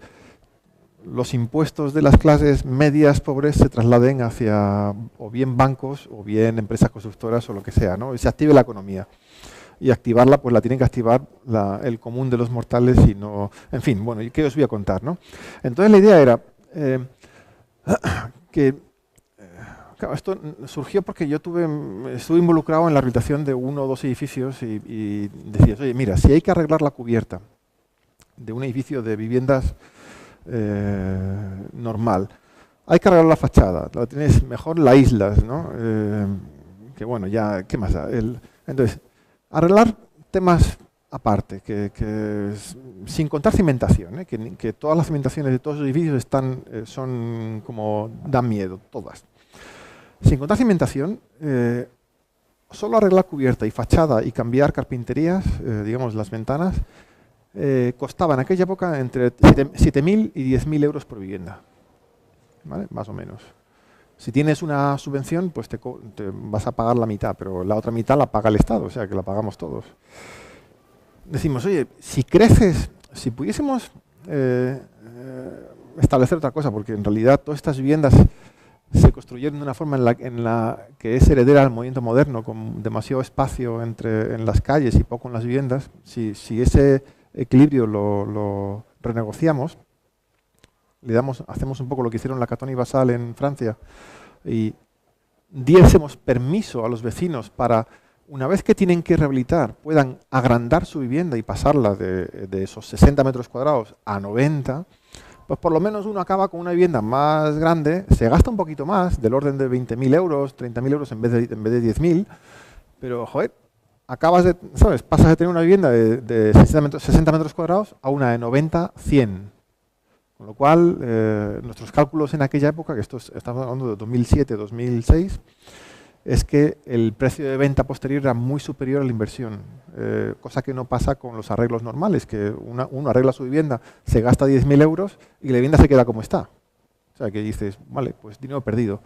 los impuestos de las clases medias pobres se trasladen hacia o bien bancos o bien empresas constructoras o lo que sea, ¿no? Y se active la economía. Y activarla, pues la tienen que activar el común de los mortales y no... En fin, bueno, ¿y qué os voy a contar, no? Entonces la idea era que... Claro, esto surgió porque yo estuve involucrado en la rehabilitación de uno o dos edificios y decías, oye, mira, si hay que arreglar la cubierta de un edificio de viviendas normal, hay que arreglar la fachada, lo tienes mejor la aíslas, ¿no? Que bueno, ya, ¿qué más da? Entonces, arreglar temas aparte, sin contar cimentación, que todas las cimentaciones de todos los edificios son como, dan miedo, todas. Sin contar cimentación, solo arreglar cubierta y fachada y cambiar carpinterías, digamos las ventanas, costaba en aquella época entre 7.000 y 10.000 euros por vivienda, ¿vale? Más o menos. Si tienes una subvención, pues te vas a pagar la mitad, pero la otra mitad la paga el Estado, o sea que la pagamos todos. Decimos, oye, si creces, si pudiésemos establecer otra cosa, porque en realidad todas estas viviendas se construyeron de una forma en la que es heredera del movimiento moderno, con demasiado espacio en las calles y poco en las viviendas. Si ese equilibrio lo renegociamos, hacemos un poco lo que hicieron la Catón y Basal en Francia, y diésemos permiso a los vecinos para, una vez que tienen que rehabilitar, puedan agrandar su vivienda y pasarla de esos 60 metros cuadrados a 90, pues por lo menos uno acaba con una vivienda más grande, se gasta un poquito más, del orden de 20.000 euros, 30.000 euros en vez de 10.000, pero, joder, pasas de tener una vivienda de 60 metros cuadrados a una de 90, 100. Con lo cual, nuestros cálculos en aquella época, que estamos hablando de 2007, 2006, es que el precio de venta posterior era muy superior a la inversión, cosa que no pasa con los arreglos normales, que uno arregla su vivienda, se gasta 10.000 euros y la vivienda se queda como está. O sea, que dices, vale, pues dinero perdido.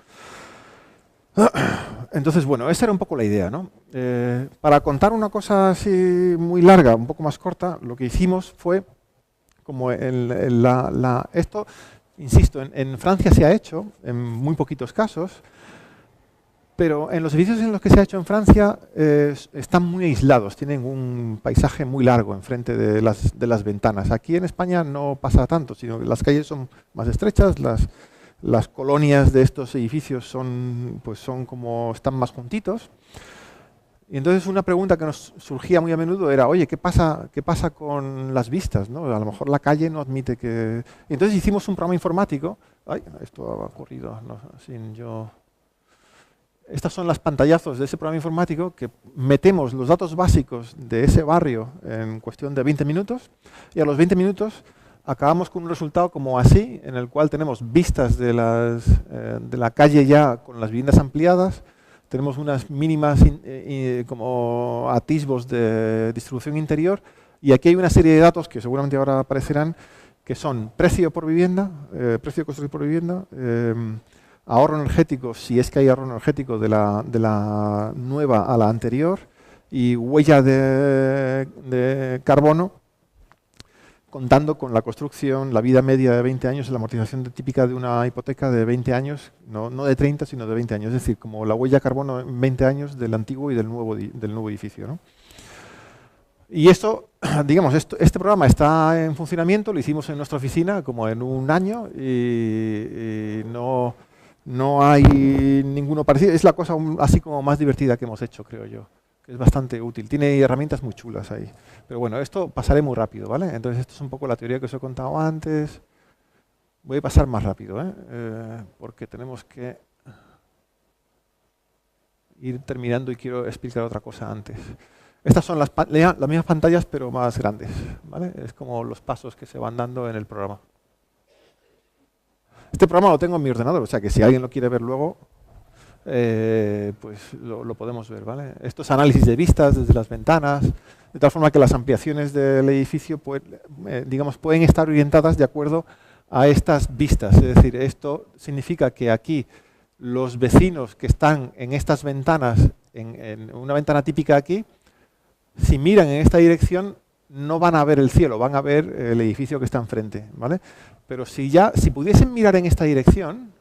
Entonces, bueno, esa era un poco la idea, ¿no? Para contar una cosa así muy larga, un poco más corta, lo que hicimos fue, como esto, insisto, en Francia se ha hecho, en muy poquitos casos, pero en los edificios en los que se ha hecho en Francia están muy aislados, tienen un paisaje muy largo enfrente de las ventanas. Aquí en España no pasa tanto, sino que las calles son más estrechas, las colonias de estos edificios están más juntitos. Y entonces una pregunta que nos surgía muy a menudo era, oye, ¿qué pasa con las vistas, ¿no? A lo mejor la calle no admite que... Y entonces hicimos un programa informático. Ay, esto ha ocurrido sin yo... Estas son las pantallazos de ese programa informático que metemos los datos básicos de ese barrio en cuestión de 20 minutos y a los 20 minutos acabamos con un resultado como así, en el cual tenemos vistas de la calle ya con las viviendas ampliadas, tenemos unas mínimas como atisbos de distribución interior y aquí hay una serie de datos que seguramente ahora aparecerán, que son precio por vivienda, precio de construir por vivienda, ahorro energético, si es que hay ahorro energético de la nueva a la anterior, y huella de carbono, contando con la construcción, la vida media de 20 años y la amortización típica de una hipoteca de 20 años, no de 30, sino de 20 años. Es decir, como la huella de carbono en 20 años del antiguo y del nuevo edificio, ¿no? Y esto, digamos, este programa está en funcionamiento, lo hicimos en nuestra oficina como en un año y no hay ninguno parecido. Es la cosa así como más divertida que hemos hecho, creo yo. Que es bastante útil. Tiene herramientas muy chulas ahí. Pero bueno, esto pasaré muy rápido, ¿vale? Entonces esto es un poco la teoría que os he contado antes. Voy a pasar más rápido, porque tenemos que ir terminando y quiero explicar otra cosa antes. Estas son las mismas pantallas, pero más grandes, ¿vale? Es como los pasos que se van dando en el programa. Este programa lo tengo en mi ordenador, o sea que si alguien lo quiere ver luego, pues lo podemos ver, ¿vale? Esto es análisis de vistas desde las ventanas, de tal forma que las ampliaciones del edificio digamos, pueden estar orientadas de acuerdo a estas vistas. Es decir, esto significa que aquí los vecinos que están en estas ventanas, en una ventana típica aquí, si miran en esta dirección no van a ver el cielo, van a ver el edificio que está enfrente, ¿vale? Pero si pudiesen mirar en esta dirección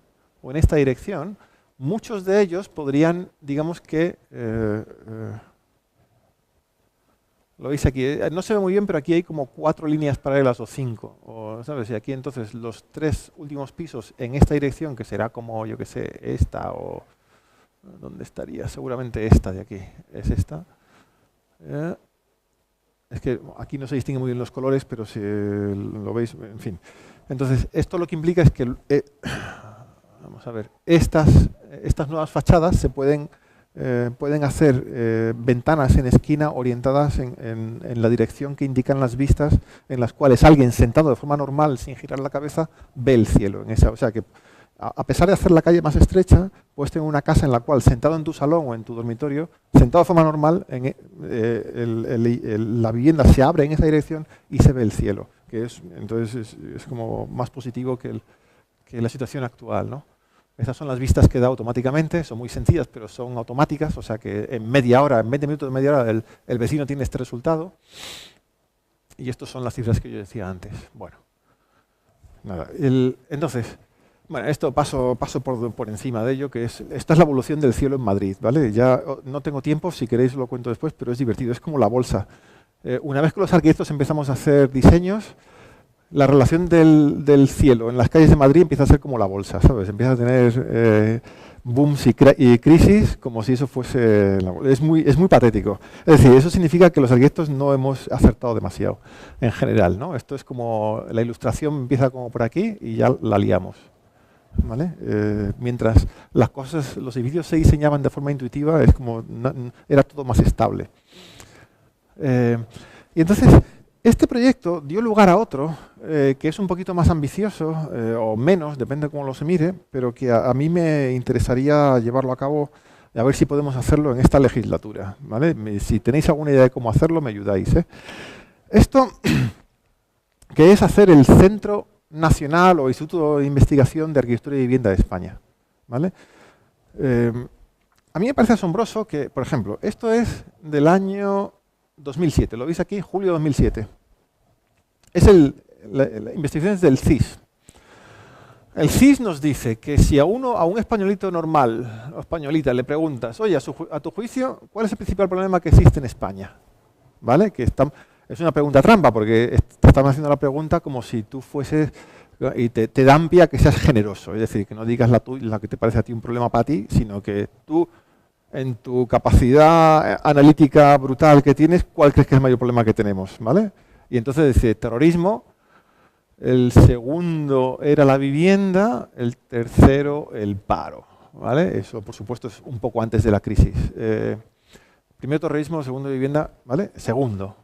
o en esta dirección, muchos de ellos podrían, digamos que, lo veis aquí, no se ve muy bien, pero aquí hay como 4 líneas paralelas o 5, ¿sabes? Y aquí entonces los 3 últimos pisos en esta dirección, que será como, yo que sé, esta o... ¿Dónde estaría? Seguramente esta de aquí, es esta. Es que aquí no se distinguen muy bien los colores, pero si lo veis, en fin. Entonces, esto lo que implica es que, vamos a ver, estas nuevas fachadas se pueden hacer ventanas en esquina orientadas en la dirección que indican las vistas, en las cuales alguien sentado de forma normal, sin girar la cabeza, ve el cielo. O sea que, a pesar de hacer la calle más estrecha, puedes tener una casa en la cual, sentado en tu salón o en tu dormitorio, sentado de forma normal, la vivienda se abre en esa dirección y se ve el cielo, que entonces es como más positivo que la situación actual, ¿no? Estas son las vistas que da automáticamente, son muy sencillas, pero son automáticas, o sea que en media hora, en 20 minutos de media hora, el vecino tiene este resultado. Y estas son las cifras que yo decía antes. Bueno, nada, entonces... Bueno, esto paso por encima de ello, esta es la evolución del cielo en Madrid, ¿vale? Ya no tengo tiempo, si queréis lo cuento después, pero es divertido, es como la bolsa. Una vez que los arquitectos empezamos a hacer diseños, la relación del cielo en las calles de Madrid empieza a ser como la bolsa, ¿sabes? Empieza a tener booms y crisis como si eso fuese... Es muy patético. Es decir, eso significa que los arquitectos no hemos acertado demasiado, en general, ¿no? Esto es como la ilustración empieza como por aquí y ya la liamos. ¿Vale? Mientras los edificios se diseñaban de forma intuitiva, era todo más estable. Y entonces, este proyecto dio lugar a otro, que es un poquito más ambicioso, o menos, depende de cómo lo se mire, pero que a mí me interesaría llevarlo a cabo, a ver si podemos hacerlo en esta legislatura, ¿vale? Si tenéis alguna idea de cómo hacerlo, me ayudáis, ¿eh? Esto, que es hacer el Centro Nacional o Instituto de Investigación de Arquitectura y Vivienda de España, ¿vale? A mí me parece asombroso que, por ejemplo, esto es del año 2007, lo veis aquí, julio de 2007. Es la investigación es del CIS. El CIS nos dice que si a un españolito normal o españolita le preguntas, oye, a tu juicio, ¿cuál es el principal problema que existe en España? ¿Vale? Es una pregunta trampa, porque te están haciendo la pregunta como si tú fueses y te dan pie a que seas generoso. Es decir, que no digas la que te parece a ti un problema para ti, sino que tú, en tu capacidad analítica brutal que tienes, ¿cuál crees que es el mayor problema que tenemos? ¿Vale? Y entonces dice terrorismo, el segundo era la vivienda, el tercero el paro. ¿Vale? Eso, por supuesto, es un poco antes de la crisis. Primero terrorismo, segundo vivienda, ¿vale? Segundo.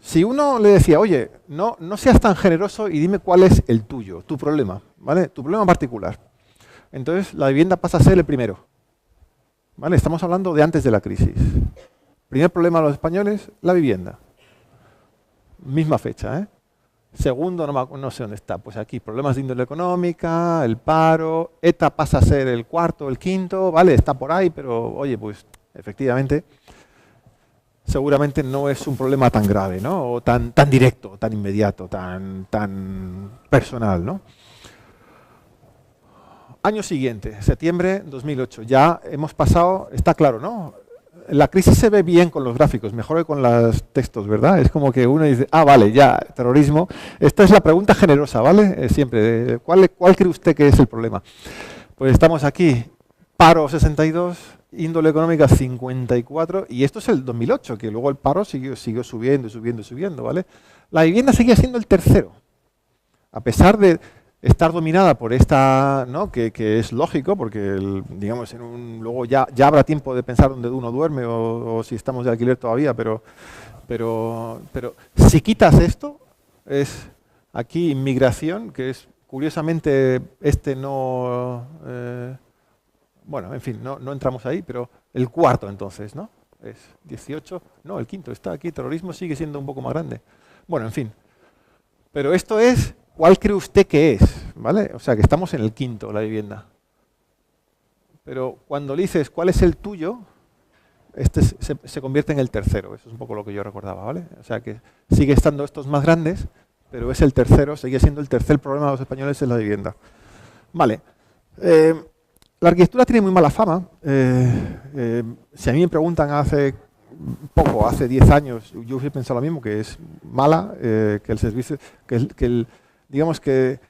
Si uno le decía, oye, no seas tan generoso y dime cuál es el tuyo, tu problema, ¿vale? Tu problema particular. Entonces, la vivienda pasa a ser el primero, ¿vale? Estamos hablando de antes de la crisis. Primer problema de los españoles, la vivienda. Misma fecha, ¿eh? Segundo, no sé dónde está, pues aquí, problemas de índole económica, el paro, ETA pasa a ser el cuarto, el quinto, ¿vale? Está por ahí, pero, oye, pues, efectivamente... seguramente no es un problema tan grave, ¿no? O tan directo, tan inmediato, tan personal, ¿no? Año siguiente, septiembre 2008. Ya hemos pasado, está claro, ¿no? La crisis se ve bien con los gráficos, mejor que con los textos, ¿verdad? Es como que uno dice, vale, ya, terrorismo. Esta es la pregunta generosa, ¿vale? Siempre, ¿cuál cree usted que es el problema? Pues estamos aquí, paro 62, índole económica 54, y esto es el 2008, que luego el paro siguió subiendo, ¿vale? La vivienda seguía siendo el tercero, a pesar de estar dominada por esta, ¿no? que es lógico, porque digamos luego ya habrá tiempo de pensar dónde uno duerme o si estamos de alquiler todavía, pero si quitas esto, es aquí inmigración, que es Curiosamente, este no... bueno, en fin, no entramos ahí, pero el cuarto entonces, ¿no? Es 18. No, el quinto está aquí. Terrorismo sigue siendo un poco más grande. Bueno, en fin. Pero esto es, ¿cuál cree usted que es? ¿Vale? O sea, que estamos en el quinto, la vivienda. Pero cuando le dices, ¿cuál es el tuyo? Este se convierte en el tercero. Eso es un poco lo que yo recordaba, ¿vale? O sea, que sigue estando estos más grandes, pero es el tercero, sigue siendo el tercer problema de los españoles en la vivienda. Vale. La arquitectura tiene muy mala fama. Si a mí me preguntan hace 10 años, yo hubiese pensado lo mismo, que es mala, que el servicio, digamos que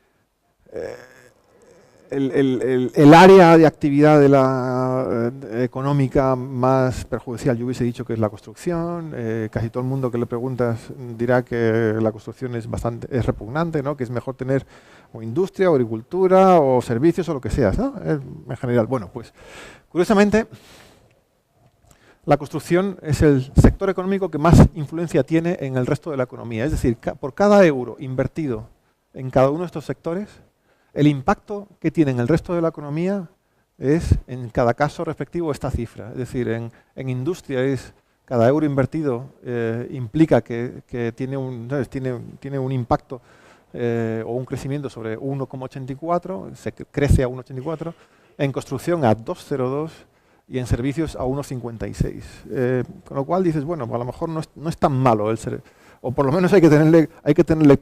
el área de actividad de la económica más perjudicial, yo hubiese dicho que es la construcción. Casi todo el mundo que le preguntas dirá que la construcción es repugnante, ¿no? Que es mejor tener o industria, o agricultura, o servicios, o lo que sea, ¿no? En general. Bueno, pues curiosamente, la construcción es el sector económico que más influencia tiene en el resto de la economía. Es decir, por cada euro invertido en cada uno de estos sectores, el impacto que tiene en el resto de la economía es, en cada caso respectivo, esta cifra. Es decir, en industria cada euro invertido implica que tiene un impacto o un crecimiento sobre 1,84, se crece a 1,84, en construcción a 2,02 y en servicios a 1,56. Con lo cual dices, bueno, a lo mejor no es tan malo o por lo menos hay que tenerle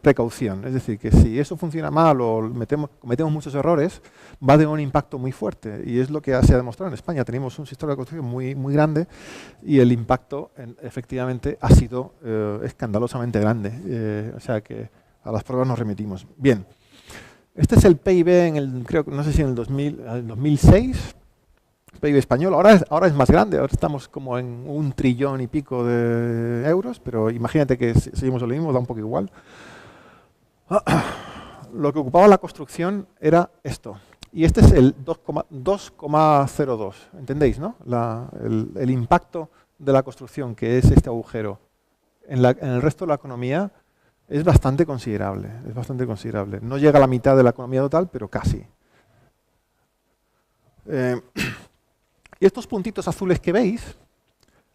precaución. Es decir, que si eso funciona mal o cometemos muchos errores, va a tener un impacto muy fuerte. Y es lo que se ha demostrado en España. Tenemos un sector de construcción muy, muy grande y el impacto efectivamente ha sido escandalosamente grande. O sea que a las pruebas nos remitimos. Bien, este es el PIB no sé si en el 2006, PIB español. Ahora es más grande, ahora estamos como en 1 trillón y pico de euros, pero imagínate que seguimos lo mismo, da un poco igual. Lo que ocupaba la construcción era esto. Y este es el 2,02. ¿Entendéis, no? El impacto de la construcción, que es este agujero, en el resto de la economía, es bastante considerable. Es bastante considerable. No llega a la mitad de la economía total, pero casi. Y estos puntitos azules que veis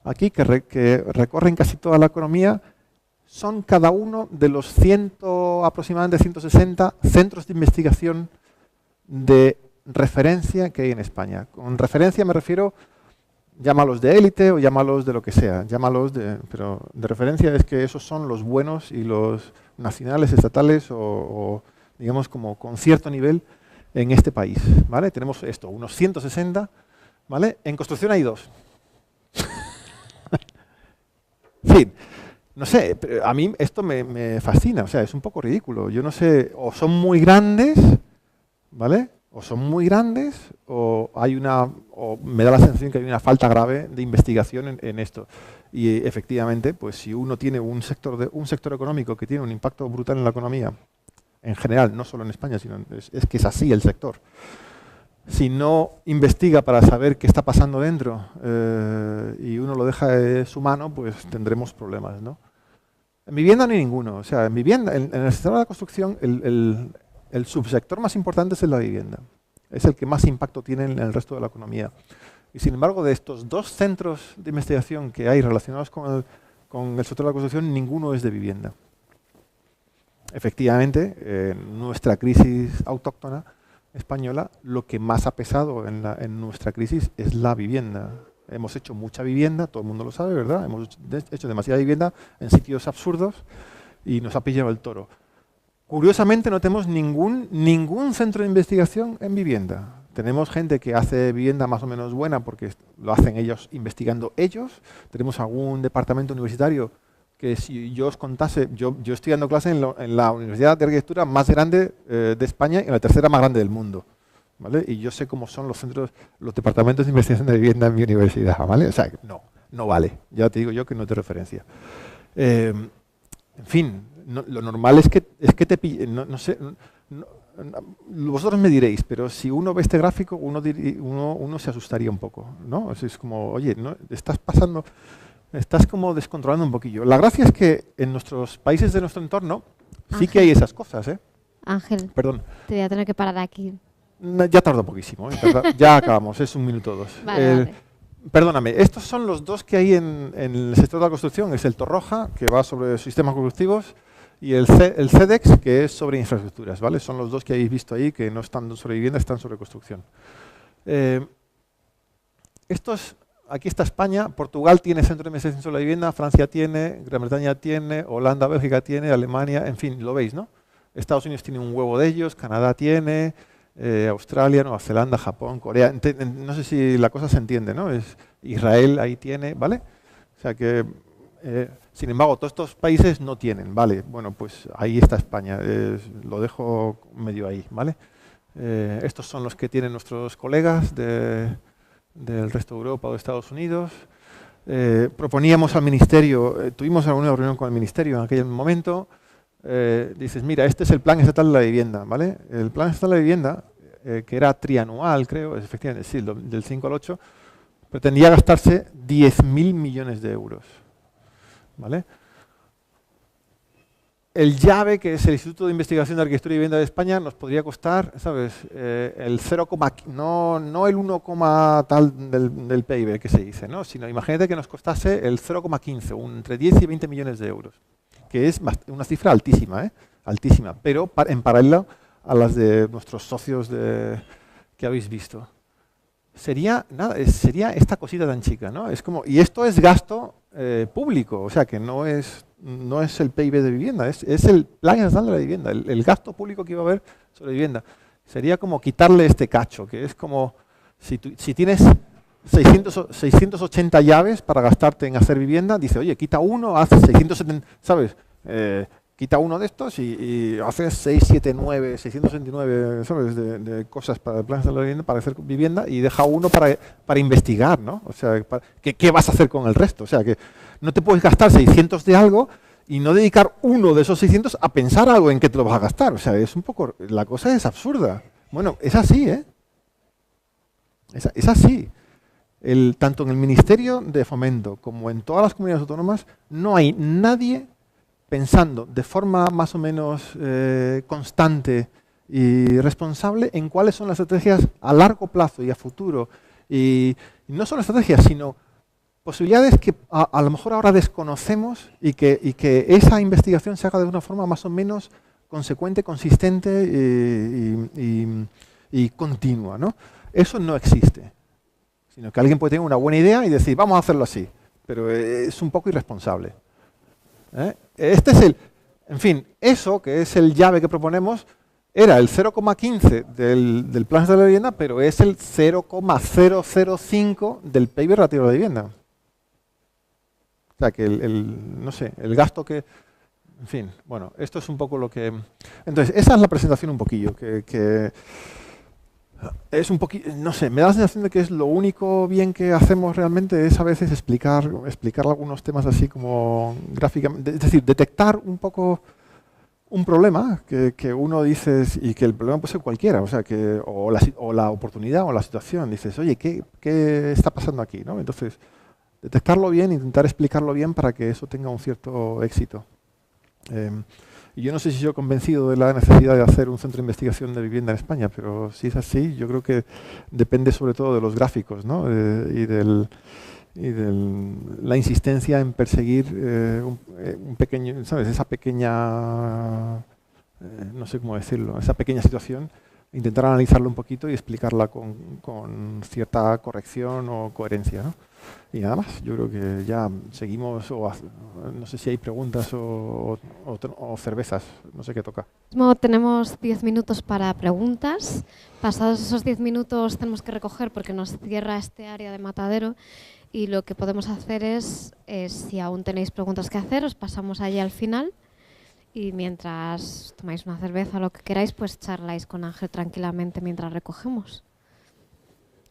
aquí, que recorren casi toda la economía, son cada uno de los aproximadamente 160 centros de investigación de referencia que hay en España. Con referencia me refiero, llámalos de élite o llámalos de lo que sea, pero de referencia es que esos son los buenos y los nacionales, estatales o digamos como con cierto nivel en este país, ¿vale? Tenemos unos 160, ¿vale? En construcción hay 2. En fin, no sé, pero a mí esto me fascina, o sea, es un poco ridículo. Yo no sé, o son muy grandes, ¿vale? O son muy grandes, o me da la sensación que hay una falta grave de investigación en esto. Y efectivamente, pues si uno tiene un sector económico que tiene un impacto brutal en la economía, en general, no solo en España, sino es que es así el sector. Si no investiga para saber qué está pasando dentro y uno lo deja de su mano, pues tendremos problemas, ¿no? En vivienda no hay ninguno. O sea, en el sector de la construcción, el subsector más importante es la vivienda. Es el que más impacto tiene en el resto de la economía. Y sin embargo, de estos 2 centros de investigación que hay relacionados con el sector de la construcción, ninguno es de vivienda. Efectivamente, nuestra crisis autóctona española, lo que más ha pesado en nuestra crisis es la vivienda. Hemos hecho mucha vivienda, todo el mundo lo sabe, ¿verdad? Hemos hecho demasiada vivienda en sitios absurdos y nos ha pillado el toro. Curiosamente no tenemos ningún centro de investigación en vivienda. Tenemos gente que hace vivienda más o menos buena porque lo hacen ellos investigando ellos. Tenemos algún departamento universitario que si yo os contase, yo estoy dando clase en la Universidad de Arquitectura más grande de España y en la tercera más grande del mundo, ¿vale? Y yo sé cómo son los departamentos de investigación de vivienda en mi universidad, ¿vale? O sea, no vale, ya te digo yo que no te referencia. En fin, lo normal es que te pillen, no sé, vosotros me diréis, pero si uno ve este gráfico, uno se asustaría un poco, ¿no? Es como, oye, ¿no? Estás como descontrolando un poquillo. La gracia es que en nuestros países de nuestro entorno sí que hay esas cosas, ¿eh? Ángel, Perdón. te voy a tener que parar aquí. No, ya tarda poquísimo, ¿eh? Ya acabamos, es 1 minuto o 2. Vale. Perdóname, estos son los dos que hay en el sector de la construcción. Es el Torroja, que va sobre sistemas constructivos, y el CEDEX, que es sobre infraestructuras, ¿vale? Son los dos que habéis visto ahí, que no están sobre vivienda, están sobre construcción. Aquí está España, Portugal tiene centro de investigación sobre la vivienda, Francia tiene, Gran Bretaña tiene, Holanda, Bélgica tiene, Alemania, en fin, lo veis, ¿no? Estados Unidos tiene un huevo de ellos, Canadá tiene, Australia, Nueva Zelanda, Japón, Corea. No sé si la cosa se entiende, ¿no? Israel ahí tiene, ¿vale? O sea que, sin embargo, todos estos países no tienen, ¿vale? Bueno, pues ahí está España, lo dejo medio ahí, ¿vale? Estos son los que tienen nuestros colegas del resto de Europa o de Estados Unidos. Proponíamos al Ministerio, tuvimos alguna reunión con el Ministerio en aquel momento. Dices, mira, este es el Plan Estatal de la Vivienda, ¿vale? El Plan Estatal de la Vivienda, que era trianual, creo, efectivamente, sí, del 5 al 8, pretendía gastarse 10.000 millones de euros, ¿vale? El llave, que es el Instituto de Investigación de Arquitectura y Vivienda de España, nos podría costar, ¿sabes? El 0, no el 1, tal del PIB que se dice, ¿no? Sino imagínate que nos costase el 0,15, entre 10 y 20 millones de euros, que es una cifra altísima, altísima, pero en paralelo a las de nuestros socios que habéis visto. Sería esta cosita tan chica, ¿no? Es como, y esto es gasto público, o sea que no es el PIB de vivienda, es el Plan Estatal de la Vivienda, el gasto público que iba a haber sobre vivienda. Sería como quitarle este cacho, que es como si tienes 680 llaves para gastarte en hacer vivienda, dice, oye, quita uno, haces 670, ¿sabes? Quita uno de estos y haces 679, 669, ¿sabes? De cosas para el Plan Estatal de la Vivienda, para hacer vivienda, y deja uno para investigar, ¿no? O sea, ¿qué vas a hacer con el resto? O sea, que no te puedes gastar 600 de algo y no dedicar uno de esos 600 a pensar algo en qué te lo vas a gastar. O sea, es un poco, la cosa es absurda. Bueno, es así, ¿eh? Es así. Tanto en el Ministerio de Fomento como en todas las comunidades autónomas no hay nadie pensando de forma más o menos constante y responsable en cuáles son las estrategias a largo plazo y a futuro. Y no solo estrategias, sino posibilidades que a lo mejor ahora desconocemos y que esa investigación se haga de una forma más o menos consecuente, consistente y continua, ¿no? Eso no existe, sino que alguien puede tener una buena idea y decir, vamos a hacerlo así, pero es un poco irresponsable. Este es en fin, eso que es el llave que proponemos, era el 0,15 del Plan de la Vivienda, pero es el 0,005 del PIB relativo a la vivienda. O sea, que no sé, el gasto que... En fin, bueno, esto es un poco lo que... Entonces, esa es la presentación un poquillo, que es un poquito, no sé, me da la sensación de que es lo único bien que hacemos realmente es a veces explicar algunos temas así como gráficamente, es decir, detectar un poco un problema que uno dice, y que el problema puede ser cualquiera, o sea, o la oportunidad o la situación, dices, oye, ¿qué está pasando aquí? ¿No? Entonces, detectarlo bien, intentar explicarlo bien para que eso tenga un cierto éxito. Y yo no sé si yo he convencido de la necesidad de hacer un centro de investigación de vivienda en España, pero si es así, yo creo que depende sobre todo de los gráficos, ¿no? y de la insistencia en perseguir un pequeño, ¿sabes? Esa pequeña, no sé cómo decirlo, esa pequeña situación, intentar analizarla un poquito y explicarla con cierta corrección o coherencia, ¿no? Y nada más, yo creo que ya seguimos, no sé si hay preguntas o cervezas, no sé qué toca. Tenemos 10 minutos para preguntas. Pasados esos 10 minutos tenemos que recoger porque nos cierra este área de matadero, y lo que podemos hacer es, si aún tenéis preguntas que hacer, os pasamos allí al final, y mientras tomáis una cerveza o lo que queráis, pues charláis con Ángel tranquilamente mientras recogemos.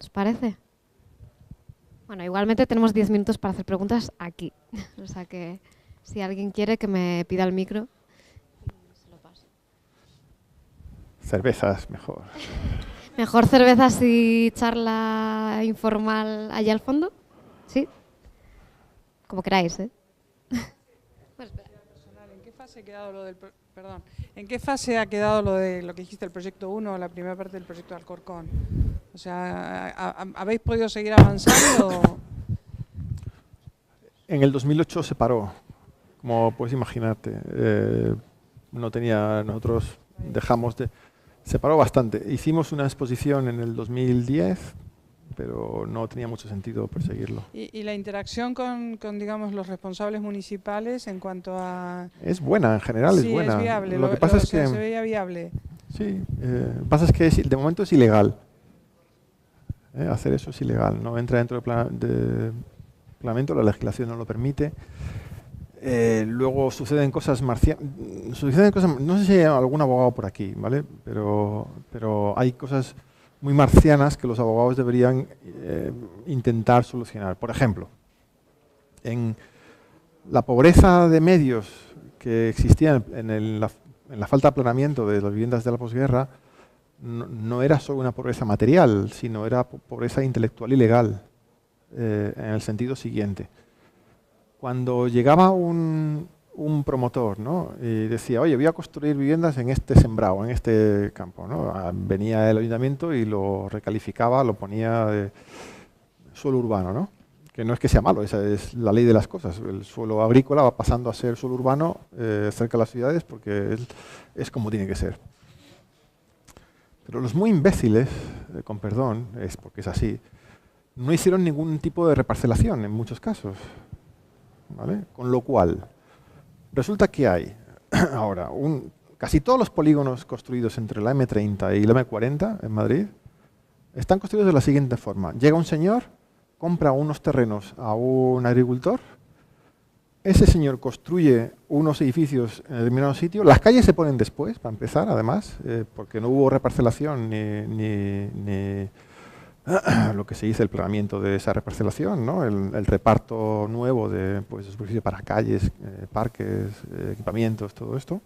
¿Os parece? Bueno, igualmente tenemos 10 minutos para hacer preguntas aquí. O sea que si alguien quiere que me pida el micro, se lo paso. Cervezas, mejor. ¿Mejor cervezas y charla informal allá al fondo? ¿Sí? Como queráis, ¿eh? Bueno, espera. fase ha quedado lo del, perdón, ¿en qué fase ha quedado lo de lo que dijiste, el proyecto 1, la primera parte del proyecto de Alcorcón? O sea, ¿habéis podido seguir avanzando? En el 2008 se paró, como puedes imaginarte. Nosotros dejamos de... Se paró bastante. Hicimos una exposición en el 2010, pero no tenía mucho sentido perseguirlo. ¿Y la interacción con, digamos, los responsables municipales en cuanto a...? Es buena, en general sí, es buena. Es viable. Lo que pasa es que... se veía viable. Sí, lo que pasa es que de momento es ilegal. Hacer eso es ilegal, no entra dentro del planeamiento, la legislación no lo permite. Luego suceden cosas marcianas, no sé si hay algún abogado por aquí, ¿vale? Pero hay cosas muy marcianas que los abogados deberían intentar solucionar. Por ejemplo, en la pobreza de medios que existía en la falta de planeamiento de las viviendas de la posguerra, no era solo una pobreza material, sino era pobreza intelectual y legal, en el sentido siguiente. Cuando llegaba un promotor, ¿no?, y decía, oye, voy a construir viviendas en este sembrado, en este campo, ¿no?, venía el ayuntamiento y lo recalificaba, lo ponía de suelo urbano, ¿no?, que no es que sea malo, esa es la ley de las cosas. El suelo agrícola va pasando a ser suelo urbano cerca de las ciudades porque es como tiene que ser. Pero los muy imbéciles, con perdón, es porque es así, no hicieron ningún tipo de reparcelación en muchos casos, ¿vale? Con lo cual, resulta que hay ahora casi todos los polígonos construidos entre la M30 y la M40 en Madrid están construidos de la siguiente forma. Llega un señor, compra unos terrenos a un agricultor, ese señor construye unos edificios en determinado sitio, las calles se ponen después, para empezar, además, porque no hubo reparcelación ni lo que se dice el planeamiento de esa reparcelación, ¿no? El reparto nuevo de superficie para calles, parques, equipamientos, todo esto.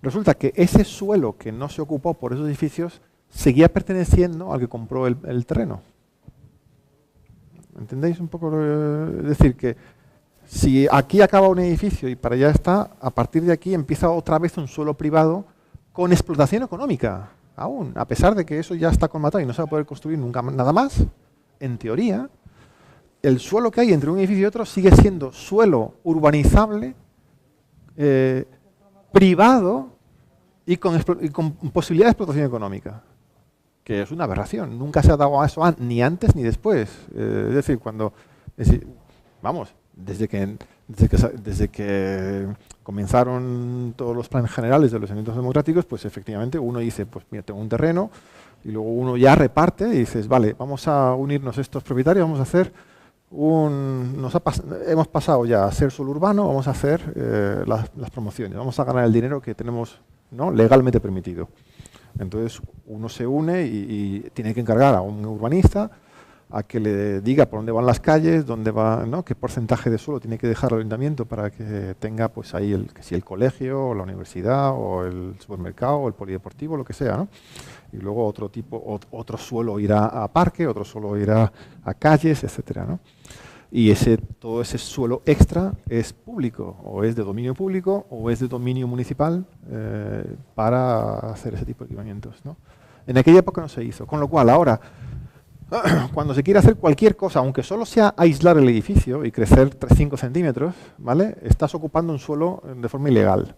Resulta que ese suelo que no se ocupó por esos edificios seguía perteneciendo al que compró el terreno. ¿Entendéis un poco? Es decir, que si aquí acaba un edificio y para allá está, a partir de aquí empieza otra vez un suelo privado con explotación económica, aún, a pesar de que eso ya está colmatado y no se va a poder construir nunca nada más. En teoría, el suelo que hay entre un edificio y otro sigue siendo suelo urbanizable, privado y con posibilidad de explotación económica, que es una aberración. Nunca se ha dado a eso ni antes ni después. Es decir, vamos, desde que comenzaron todos los planes generales de los ayuntamientos democráticos, pues efectivamente uno dice, pues mira, tengo un terreno, y luego uno ya reparte y dices, vale, vamos a unirnos estos propietarios, vamos a hacer hemos pasado ya a ser suelo urbano, vamos a hacer las promociones, vamos a ganar el dinero que tenemos, ¿no?, legalmente permitido. Entonces uno se une y tiene que encargar a un urbanista a que le diga por dónde van las calles, dónde va, ¿no?, qué porcentaje de suelo tiene que dejar el ayuntamiento para que tenga pues ahí el colegio, o la universidad, o el supermercado, o el polideportivo, lo que sea, ¿no? Y luego otro suelo irá a parque, otro suelo irá a calles, etcétera, ¿no? Y todo ese suelo extra es público, o es de dominio público, o es de dominio municipal, para hacer ese tipo de equipamientos, ¿no? En aquella época no se hizo, con lo cual ahora, cuando se quiere hacer cualquier cosa, aunque solo sea aislar el edificio y crecer 5 centímetros, ¿vale?, estás ocupando un suelo de forma ilegal,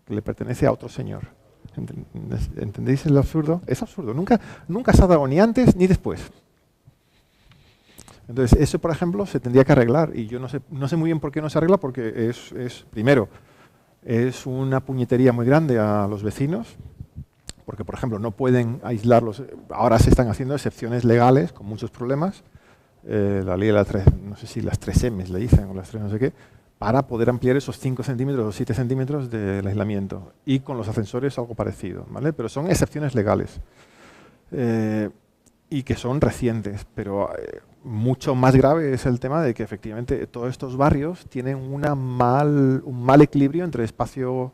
que le pertenece a otro señor. ¿Entendéis el absurdo? Es absurdo, nunca se ha dado ni antes ni después. Entonces, eso, por ejemplo, se tendría que arreglar, y yo no sé muy bien por qué no se arregla, porque primero, es una puñetería muy grande a los vecinos, porque, por ejemplo, no pueden aislarlos. Ahora se están haciendo excepciones legales con muchos problemas, la ley de las no sé si las 3 M's le dicen, o las 3 no sé qué, para poder ampliar esos 5 centímetros o 7 centímetros del aislamiento, y con los ascensores algo parecido, ¿vale? Pero son excepciones legales, y que son recientes, pero mucho más grave es el tema de que efectivamente todos estos barrios tienen un mal equilibrio entre espacio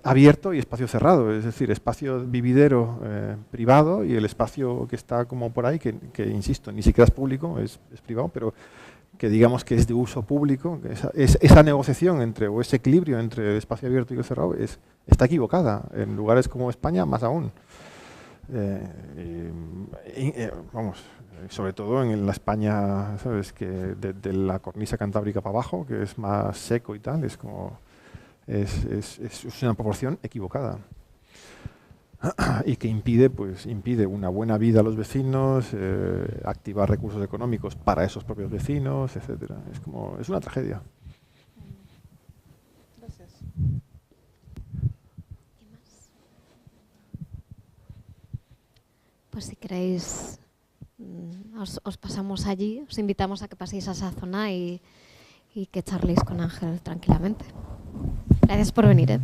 abierto y espacio cerrado, es decir, espacio vividero privado y el espacio que está como por ahí, que insisto, ni siquiera es público, es privado, pero que digamos que es de uso público, esa negociación entre, o ese equilibrio entre el espacio abierto y el cerrado está equivocada, en lugares como España más aún. Vamos, sobre todo en la España, ¿sabes?, que de la cornisa cantábrica para abajo, que es más seco y tal, es como... Es una proporción equivocada y que impide una buena vida a los vecinos, activar recursos económicos para esos propios vecinos, etcétera. Es una tragedia. Gracias. Pues si queréis, os pasamos allí, os invitamos a que paséis a esa zona y que charléis con Ángel tranquilamente. Gracias por venir.